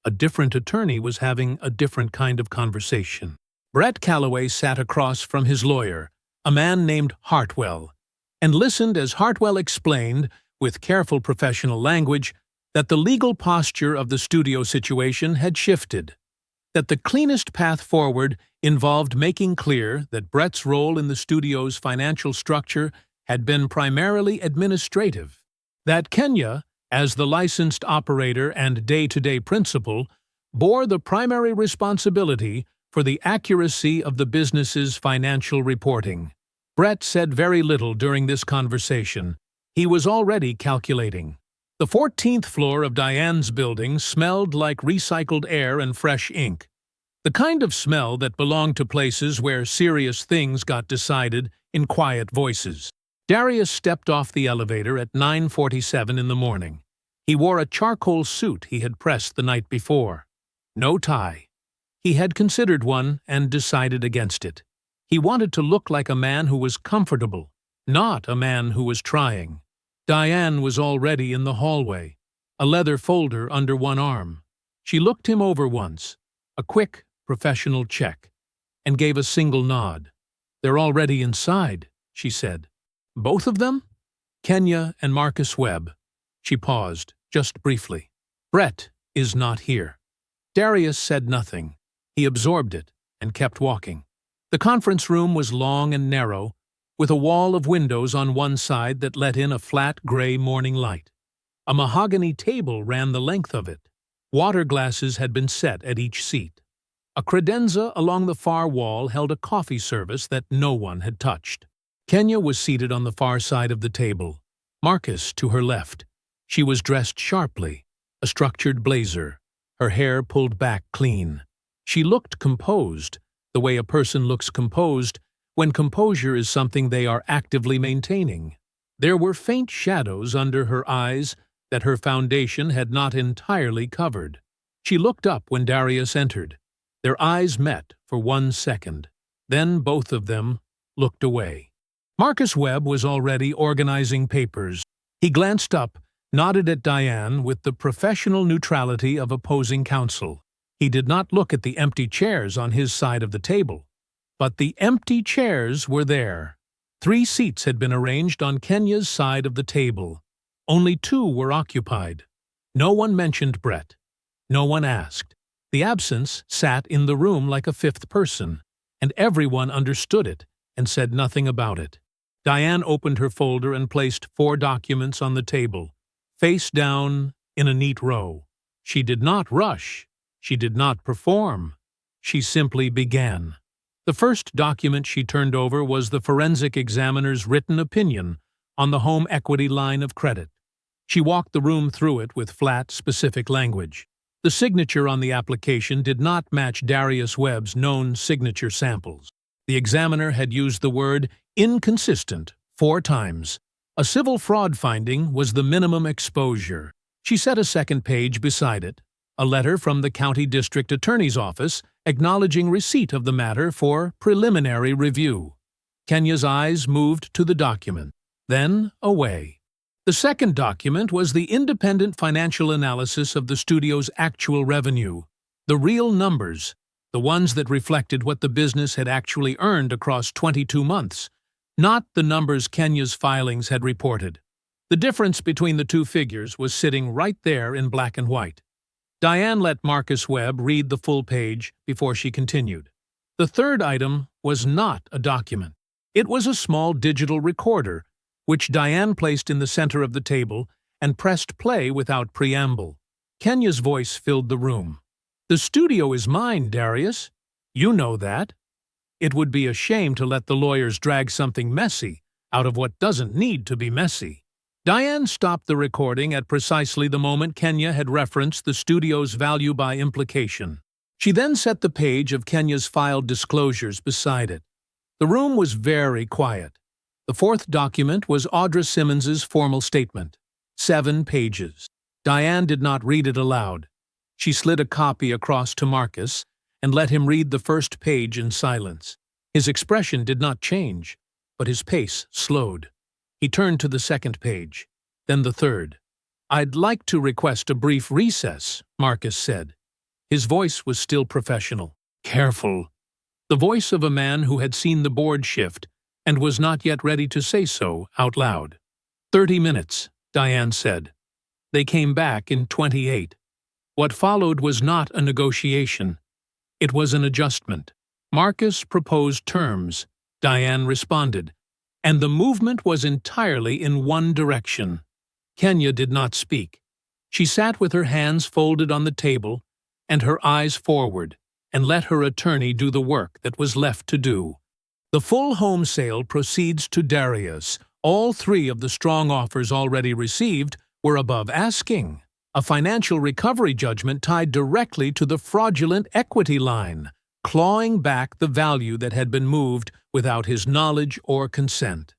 a different attorney was having a different kind of conversation. Brett Calloway sat across from his lawyer, a man named Hartwell, and listened as Hartwell explained, with careful professional language, that the legal posture of the studio situation had shifted, that the cleanest path forward involved making clear that Brett's role in the studio's financial structure had been primarily administrative, that Kenya, as the licensed operator and day-to-day principal, bore the primary responsibility for the accuracy of the business's financial reporting. Brett said very little during this conversation. He was already calculating. The 14th floor of Diane's building smelled like recycled air and fresh ink. The kind of smell that belonged to places where serious things got decided in quiet voices. Darius stepped off the elevator at 9:47 in the morning. He wore a charcoal suit he had pressed the night before. No tie. He had considered one and decided against it. He wanted to look like a man who was comfortable, not a man who was trying. Diane was already in the hallway, a leather folder under one arm. She looked him over once, a quick, professional check, and gave a single nod. "They're already inside," she said. "Both of them?" "Kenya and Marcus Webb." She paused, just briefly. "Brett is not here." Darius said nothing. He absorbed it and kept walking. The conference room was long and narrow, with a wall of windows on one side that let in a flat gray morning light. A mahogany table ran the length of it. Water glasses had been set at each seat. A credenza along the far wall held a coffee service that no one had touched. Kenya was seated on the far side of the table, Marcus to her left. She was dressed sharply, a structured blazer, her hair pulled back clean. She looked composed, the way a person looks composed when composure is something they are actively maintaining. There were faint shadows under her eyes that her foundation had not entirely covered. She looked up when Darius entered. Their eyes met for 1 second. Then both of them looked away. Marcus Webb was already organizing papers. He glanced up, nodded at Diane with the professional neutrality of opposing counsel. He did not look at the empty chairs on his side of the table. But the empty chairs were there. 3 seats had been arranged on Kenya's side of the table. Only 2 were occupied. No one mentioned Brett. No one asked. The absence sat in the room like a 5th person, and everyone understood it and said nothing about it. Diane opened her folder and placed 4 documents on the table, face down in a neat row. She did not rush. She did not perform. She simply began. The first document she turned over was the forensic examiner's written opinion on the home equity line of credit. She walked the room through it with flat, specific language. The signature on the application did not match Darius Webb's known signature samples. The examiner had used the word inconsistent 4 times. A civil fraud finding was the minimum exposure. She set a second page beside it, a letter from the county district attorney's office acknowledging receipt of the matter for preliminary review. Kenya's eyes moved to the document, then away. The second document was the independent financial analysis of the studio's actual revenue, the real numbers, the ones that reflected what the business had actually earned across 22 months, not the numbers Kenya's filings had reported. The difference between the 2 figures was sitting right there in black and white. Diane let Marcus Webb read the full page before she continued. The third item was not a document. It was a small digital recorder, which Diane placed in the center of the table and pressed play without preamble. Kenya's voice filled the room. "The studio is mine, Darius. You know that. It would be a shame to let the lawyers drag something messy out of what doesn't need to be messy." Diane stopped the recording at precisely the moment Kenya had referenced the studio's value by implication. She then set the page of Kenya's filed disclosures beside it. The room was very quiet. The 4th document was Audra Simmons's formal statement. 7 pages. Diane did not read it aloud. She slid a copy across to Marcus and let him read the first page in silence. His expression did not change, but his pace slowed. He turned to the second page, then the third. "I'd like to request a brief recess," Marcus said. His voice was still professional. Careful. The voice of a man who had seen the board shift and was not yet ready to say so out loud. 30 minutes, Diane said. They came back in 28. What followed was not a negotiation. It was an adjustment. Marcus proposed terms. Diane responded. And the movement was entirely in one direction. Kenya did not speak. She sat with her hands folded on the table and her eyes forward, and let her attorney do the work that was left to do. The full home sale proceeds to Darius. All three of the strong offers already received were above asking. A financial recovery judgment tied directly to the fraudulent equity line, clawing back the value that had been moved without his knowledge or consent.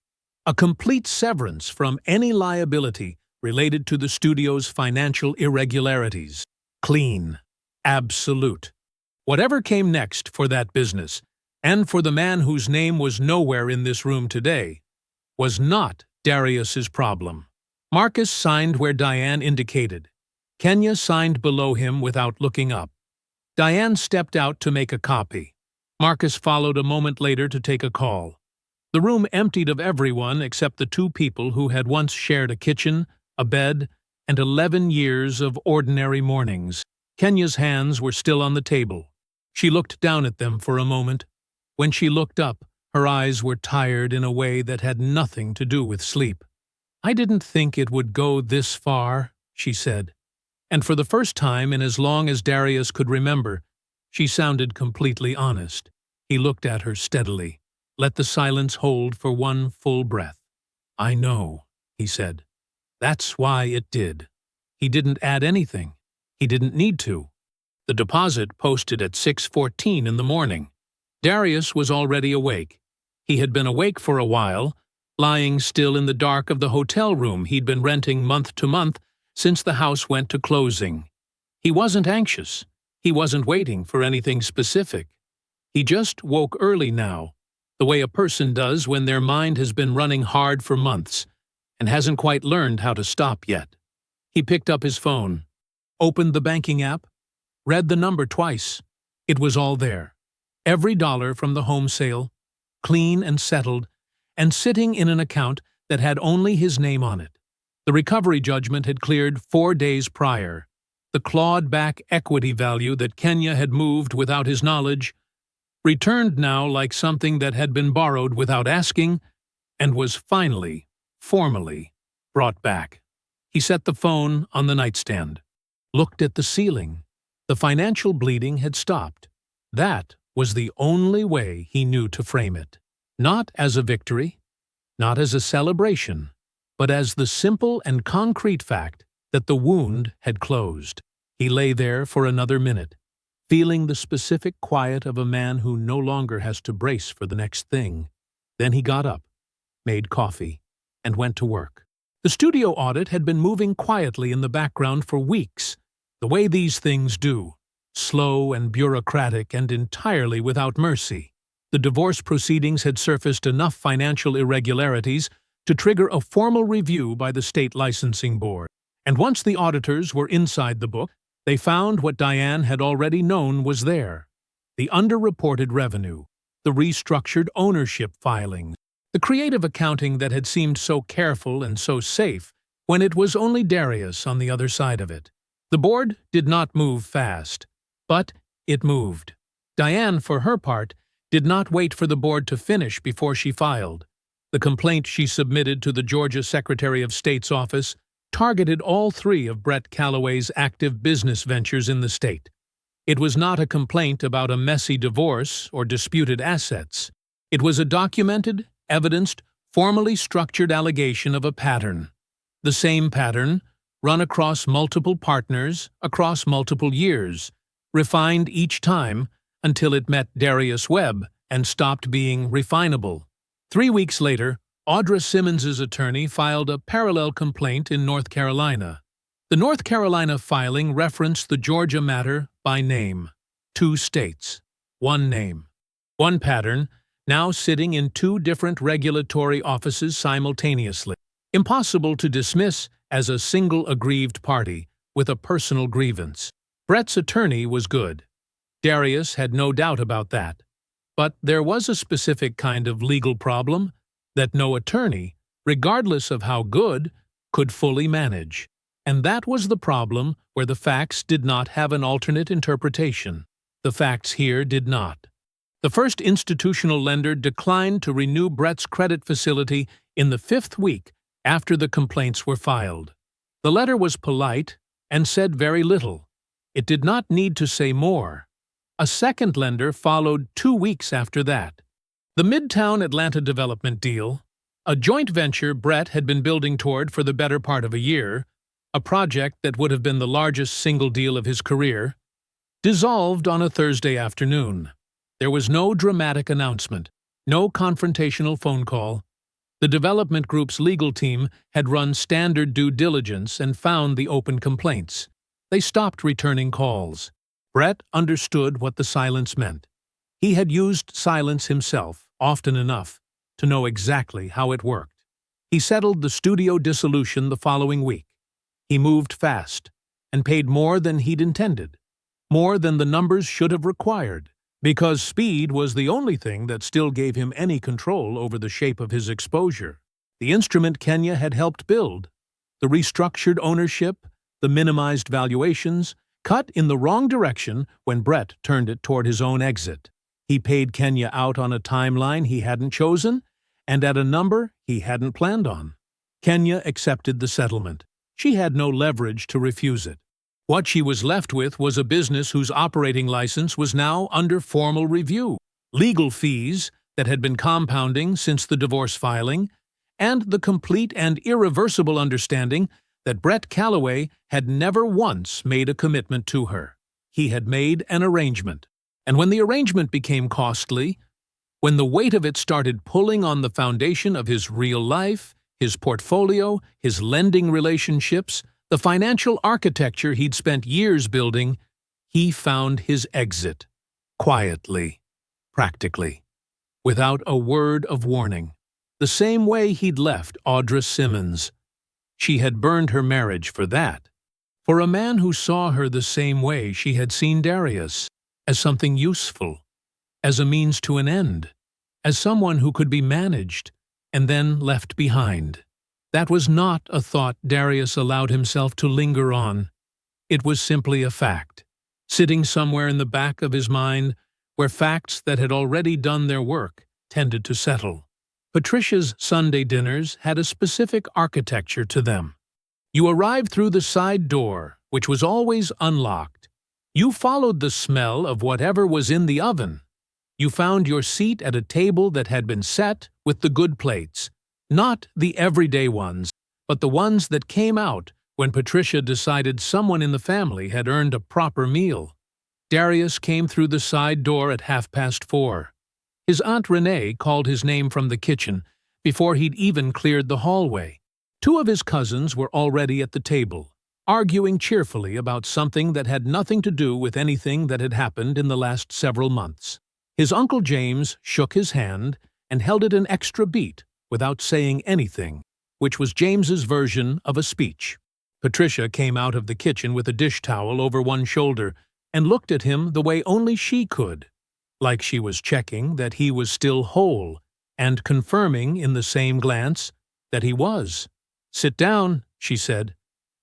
A complete severance from any liability related to the studio's financial irregularities. Clean. Absolute. Whatever came next for that business, and for the man whose name was nowhere in this room today, was not Darius's problem. Marcus signed where Diane indicated. Kenya signed below him without looking up. Diane stepped out to make a copy. Marcus followed a moment later to take a call. The room emptied of everyone except the two people who had once shared a kitchen, a bed, and 11 years of ordinary mornings. Kenya's hands were still on the table. She looked down at them for a moment. When she looked up, her eyes were tired in a way that had nothing to do with sleep. "I didn't think it would go this far," she said. And for the first time in as long as Darius could remember, she sounded completely honest. He looked at her steadily, let the silence hold for one full breath. "I know," he said. "That's why it did." He didn't add anything. He didn't need to. The deposit posted at 6:14 in the morning. Darius was already awake. He had been awake for a while, lying still in the dark of the hotel room he'd been renting month to month since the house went to closing. He wasn't anxious. He wasn't waiting for anything specific. He just woke early now, the way a person does when their mind has been running hard for months and hasn't quite learned how to stop yet. He picked up his phone, opened the banking app, read the number twice. It was all there. Every dollar from the home sale, clean and settled, and sitting in an account that had only his name on it. The recovery judgment had cleared 4 days prior. The clawed-back equity value that Kenya had moved without his knowledge returned now like something that had been borrowed without asking and was finally, formally, brought back. He set the phone on the nightstand, looked at the ceiling. The financial bleeding had stopped. That was the only way he knew to frame it. Not as a victory, not as a celebration, but as the simple and concrete fact that the wound had closed. He lay there for another minute, feeling the specific quiet of a man who no longer has to brace for the next thing. Then he got up, made coffee, and went to work. The studio audit had been moving quietly in the background for weeks, the way these things do, slow and bureaucratic and entirely without mercy. The divorce proceedings had surfaced enough financial irregularities to trigger a formal review by the state licensing board. And once the auditors were inside the book, they found what Diane had already known was there: the underreported revenue, the restructured ownership filings, the creative accounting that had seemed so careful and so safe when it was only Darius on the other side of it. The board did not move fast, but it moved. Diane, for her part, did not wait for the board to finish before she filed. The complaint she submitted to the Georgia Secretary of State's office targeted all three of Brett Calloway's active business ventures in the state. It was not a complaint about a messy divorce or disputed assets. It was a documented, evidenced, formally structured allegation of a pattern. The same pattern, run across multiple partners, across multiple years, refined each time until it met Darius Webb and stopped being refinable. 3 weeks later, Audra Simmons's attorney filed a parallel complaint in North Carolina. The North Carolina filing referenced the Georgia matter by name. 2 states, 1 name. 1 pattern, now sitting in 2 different regulatory offices simultaneously. Impossible to dismiss as a single aggrieved party with a personal grievance. Brett's attorney was good. Darius had no doubt about that. But there was a specific kind of legal problem that no attorney, regardless of how good, could fully manage. And that was the problem where the facts did not have an alternate interpretation. The facts here did not. The first institutional lender declined to renew Brett's credit facility in the 5th week after the complaints were filed. The letter was polite and said very little. It did not need to say more. A second lender followed 2 weeks after that. The Midtown Atlanta development deal, a joint venture Brett had been building toward for the better part of a year, a project that would have been the largest single deal of his career, dissolved on a Thursday afternoon. There was no dramatic announcement, no confrontational phone call. The development group's legal team had run standard due diligence and found the open complaints. They stopped returning calls. Brett understood what the silence meant. He had used silence himself, often enough, to know exactly how it worked. He settled the studio dissolution the following week. He moved fast and paid more than he'd intended, more than the numbers should have required, because speed was the only thing that still gave him any control over the shape of his exposure. The instrument Kenya had helped build, the restructured ownership, the minimized valuations, cut in the wrong direction when Brett turned it toward his own exit. He paid Kenya out on a timeline he hadn't chosen and at a number he hadn't planned on. Kenya accepted the settlement. She had no leverage to refuse it. What she was left with was a business whose operating license was now under formal review, legal fees that had been compounding since the divorce filing, and the complete and irreversible understanding that Brett Calloway had never once made a commitment to her. He had made an arrangement, and when the arrangement became costly, when the weight of it started pulling on the foundation of his real life, his portfolio, his lending relationships, the financial architecture he'd spent years building, he found his exit, quietly, practically, without a word of warning, the same way he'd left Audra Simmons. She had burned her marriage for that, for a man who saw her the same way she had seen Darius, as something useful, as a means to an end, as someone who could be managed and then left behind. That was not a thought Darius allowed himself to linger on. It was simply a fact, sitting somewhere in the back of his mind where facts that had already done their work tended to settle. Patricia's Sunday dinners had a specific architecture to them. You arrived through the side door, which was always unlocked. You followed the smell of whatever was in the oven. You found your seat at a table that had been set with the good plates, not the everyday ones, but the ones that came out when Patricia decided someone in the family had earned a proper meal. Darius came through the side door at 4:30. His Aunt Renee called his name from the kitchen before he'd even cleared the hallway. 2 of his cousins were already at the table, arguing cheerfully about something that had nothing to do with anything that had happened in the last several months. His Uncle James shook his hand and held it an extra beat without saying anything, which was James's version of a speech. Patricia came out of the kitchen with a dish towel over one shoulder and looked at him the way only she could, like she was checking that he was still whole and confirming in the same glance that he was. "Sit down," she said.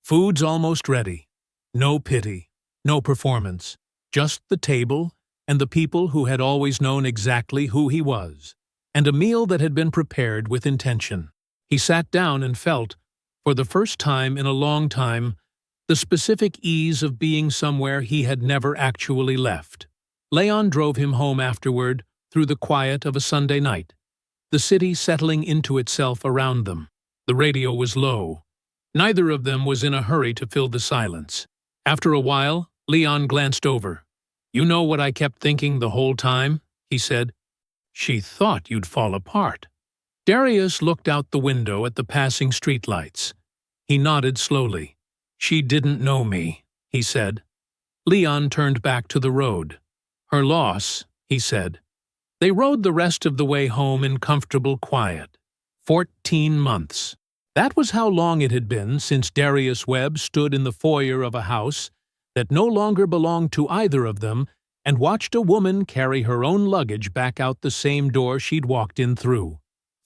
"Food's almost ready. No pity, no performance, just the table and the people who had always known exactly who he was, and a meal that had been prepared with intention." He sat down and felt, for the first time in a long time, the specific ease of being somewhere he had never actually left. Leon drove him home afterward through the quiet of a Sunday night, the city settling into itself around them. The radio was low. Neither of them was in a hurry to fill the silence. After a while, Leon glanced over. "You know what I kept thinking the whole time?" he said. "She thought you'd fall apart." Darius looked out the window at the passing streetlights. He nodded slowly. "She didn't know me," he said. Leon turned back to the road. "Her loss," he said. They rode the rest of the way home in comfortable quiet. 14 months. That was how long it had been since Darius Webb stood in the foyer of a house that no longer belonged to either of them and watched a woman carry her own luggage back out the same door she'd walked in through.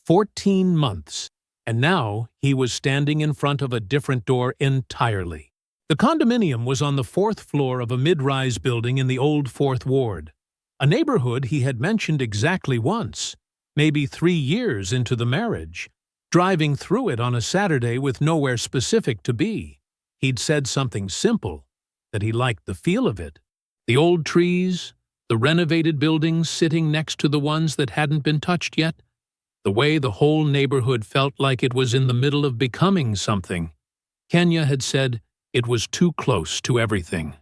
14 months. And now he was standing in front of a different door entirely. The condominium was on the 4th floor of a mid-rise building in the old 4th Ward, a neighborhood he had mentioned exactly once, maybe 3 years into the marriage, driving through it on a Saturday with nowhere specific to be. He'd said something simple, that he liked the feel of it. The old trees, the renovated buildings sitting next to the ones that hadn't been touched yet, the way the whole neighborhood felt like it was in the middle of becoming something. Kenya had said it was too close to everything,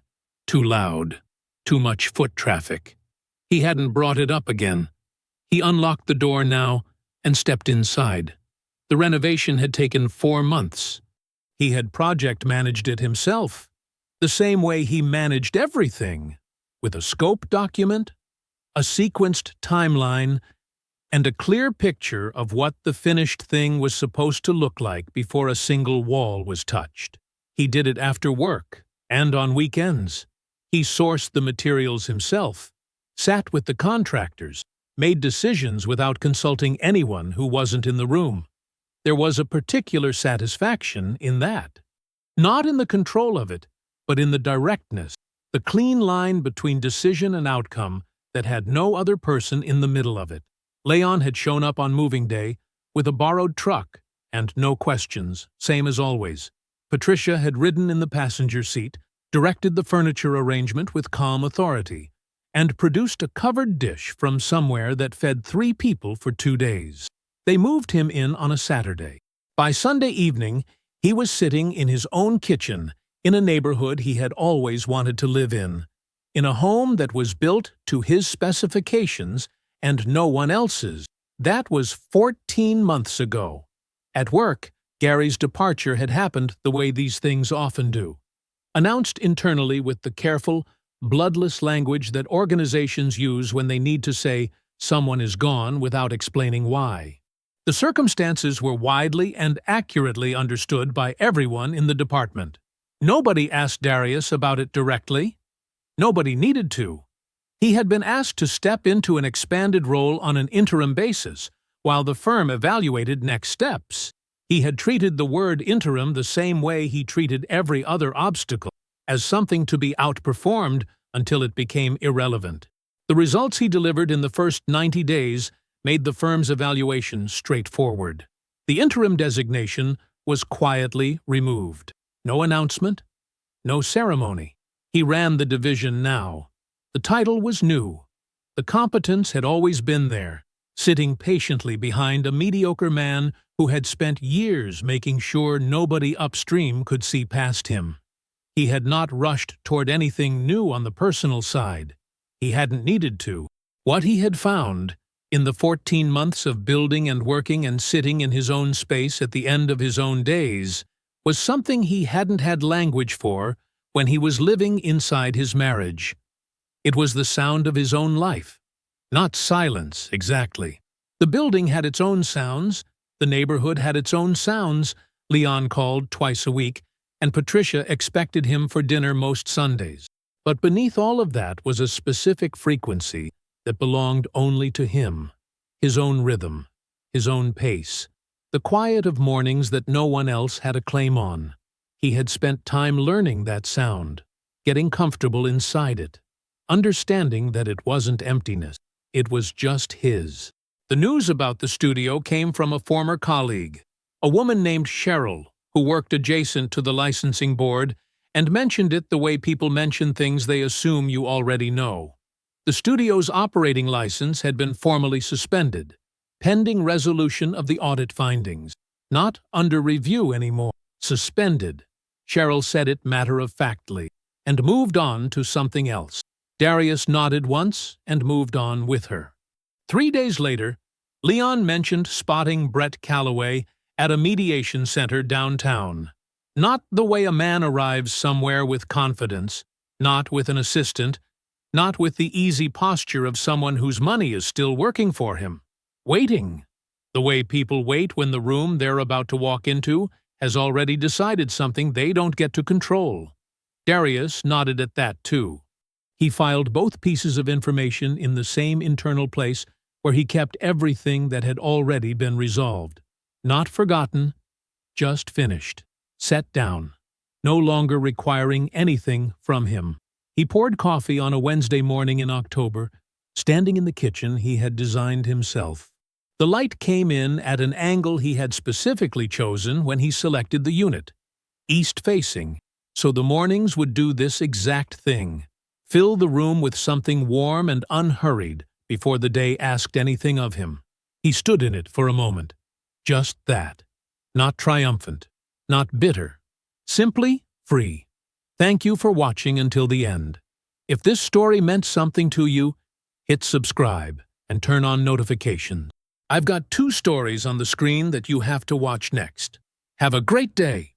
too loud, too much foot traffic. He hadn't brought it up again. He unlocked the door now and stepped inside. The renovation had taken 4 months. He had project managed it himself, the same way he managed everything, with a scope document, a sequenced timeline, and a clear picture of what the finished thing was supposed to look like before a single wall was touched. He did it after work and on weekends. He sourced the materials himself, sat with the contractors, made decisions without consulting anyone who wasn't in the room. There was a particular satisfaction in that. Not in the control of it, but in the directness, the clean line between decision and outcome that had no other person in the middle of it. Leon had shown up on moving day with a borrowed truck and no questions, same as always. Patricia had ridden in the passenger seat, directed the furniture arrangement with calm authority, and produced a covered dish from somewhere that fed 3 people for 2 days. They moved him in on a Saturday. By Sunday evening, he was sitting in his own kitchen in a neighborhood he had always wanted to live in a home that was built to his specifications and no one else's. That was 14 months ago. At work, Gary's departure had happened the way these things often do, announced internally with the careful, bloodless language that organizations use when they need to say someone is gone without explaining why. The circumstances were widely and accurately understood by everyone in the department. Nobody asked Darius about it directly. Nobody needed to. He had been asked to step into an expanded role on an interim basis while the firm evaluated next steps. He had treated the word interim the same way he treated every other obstacle, as something to be outperformed until it became irrelevant. The results he delivered in the first 90 days made the firm's evaluation straightforward. The interim designation was quietly removed. No announcement, no ceremony. He ran the division now. The title was new. The competence had always been there, sitting patiently behind a mediocre man who had spent years making sure nobody upstream could see past him. He had not rushed toward anything new on the personal side. He hadn't needed to. What he had found, in the 14 months of building and working and sitting in his own space at the end of his own days, was something he hadn't had language for when he was living inside his marriage. It was the sound of his own life. Not silence, exactly. The building had its own sounds, the neighborhood had its own sounds. Leon called twice a week, and Patricia expected him for dinner most Sundays. But beneath all of that was a specific frequency that belonged only to him, his own rhythm, his own pace, the quiet of mornings that no one else had a claim on. He had spent time learning that sound, getting comfortable inside it, understanding that it wasn't emptiness, it was just his. The news about the studio came from a former colleague, a woman named Cheryl, who worked adjacent to the licensing board and mentioned it the way people mention things they assume you already know. The studio's operating license had been formally suspended, pending resolution of the audit findings. Not under review anymore, suspended. Cheryl said it matter-of-factly, and moved on to something else. Darius nodded once and moved on with her. 3 days later, Leon mentioned spotting Brett Calloway at a mediation center downtown. Not the way a man arrives somewhere with confidence, not with an assistant, not with the easy posture of someone whose money is still working for him. Waiting. The way people wait when the room they're about to walk into has already decided something they don't get to control. Darius nodded at that too. He filed both pieces of information in the same internal place where he kept everything that had already been resolved. Not forgotten, just finished. Set down. No longer requiring anything from him. He poured coffee on a Wednesday morning in October, standing in the kitchen he had designed himself. The light came in at an angle he had specifically chosen when he selected the unit. East-facing, So the mornings would do this exact thing. Fill the room with something warm and unhurried before the day asked anything of him. He stood in it for a moment. Just that. Not triumphant. Not bitter. Simply free. Thank you for watching until the end. If this story meant something to you, hit subscribe and turn on notifications. I've got 2 stories on the screen that you have to watch next. Have a great day.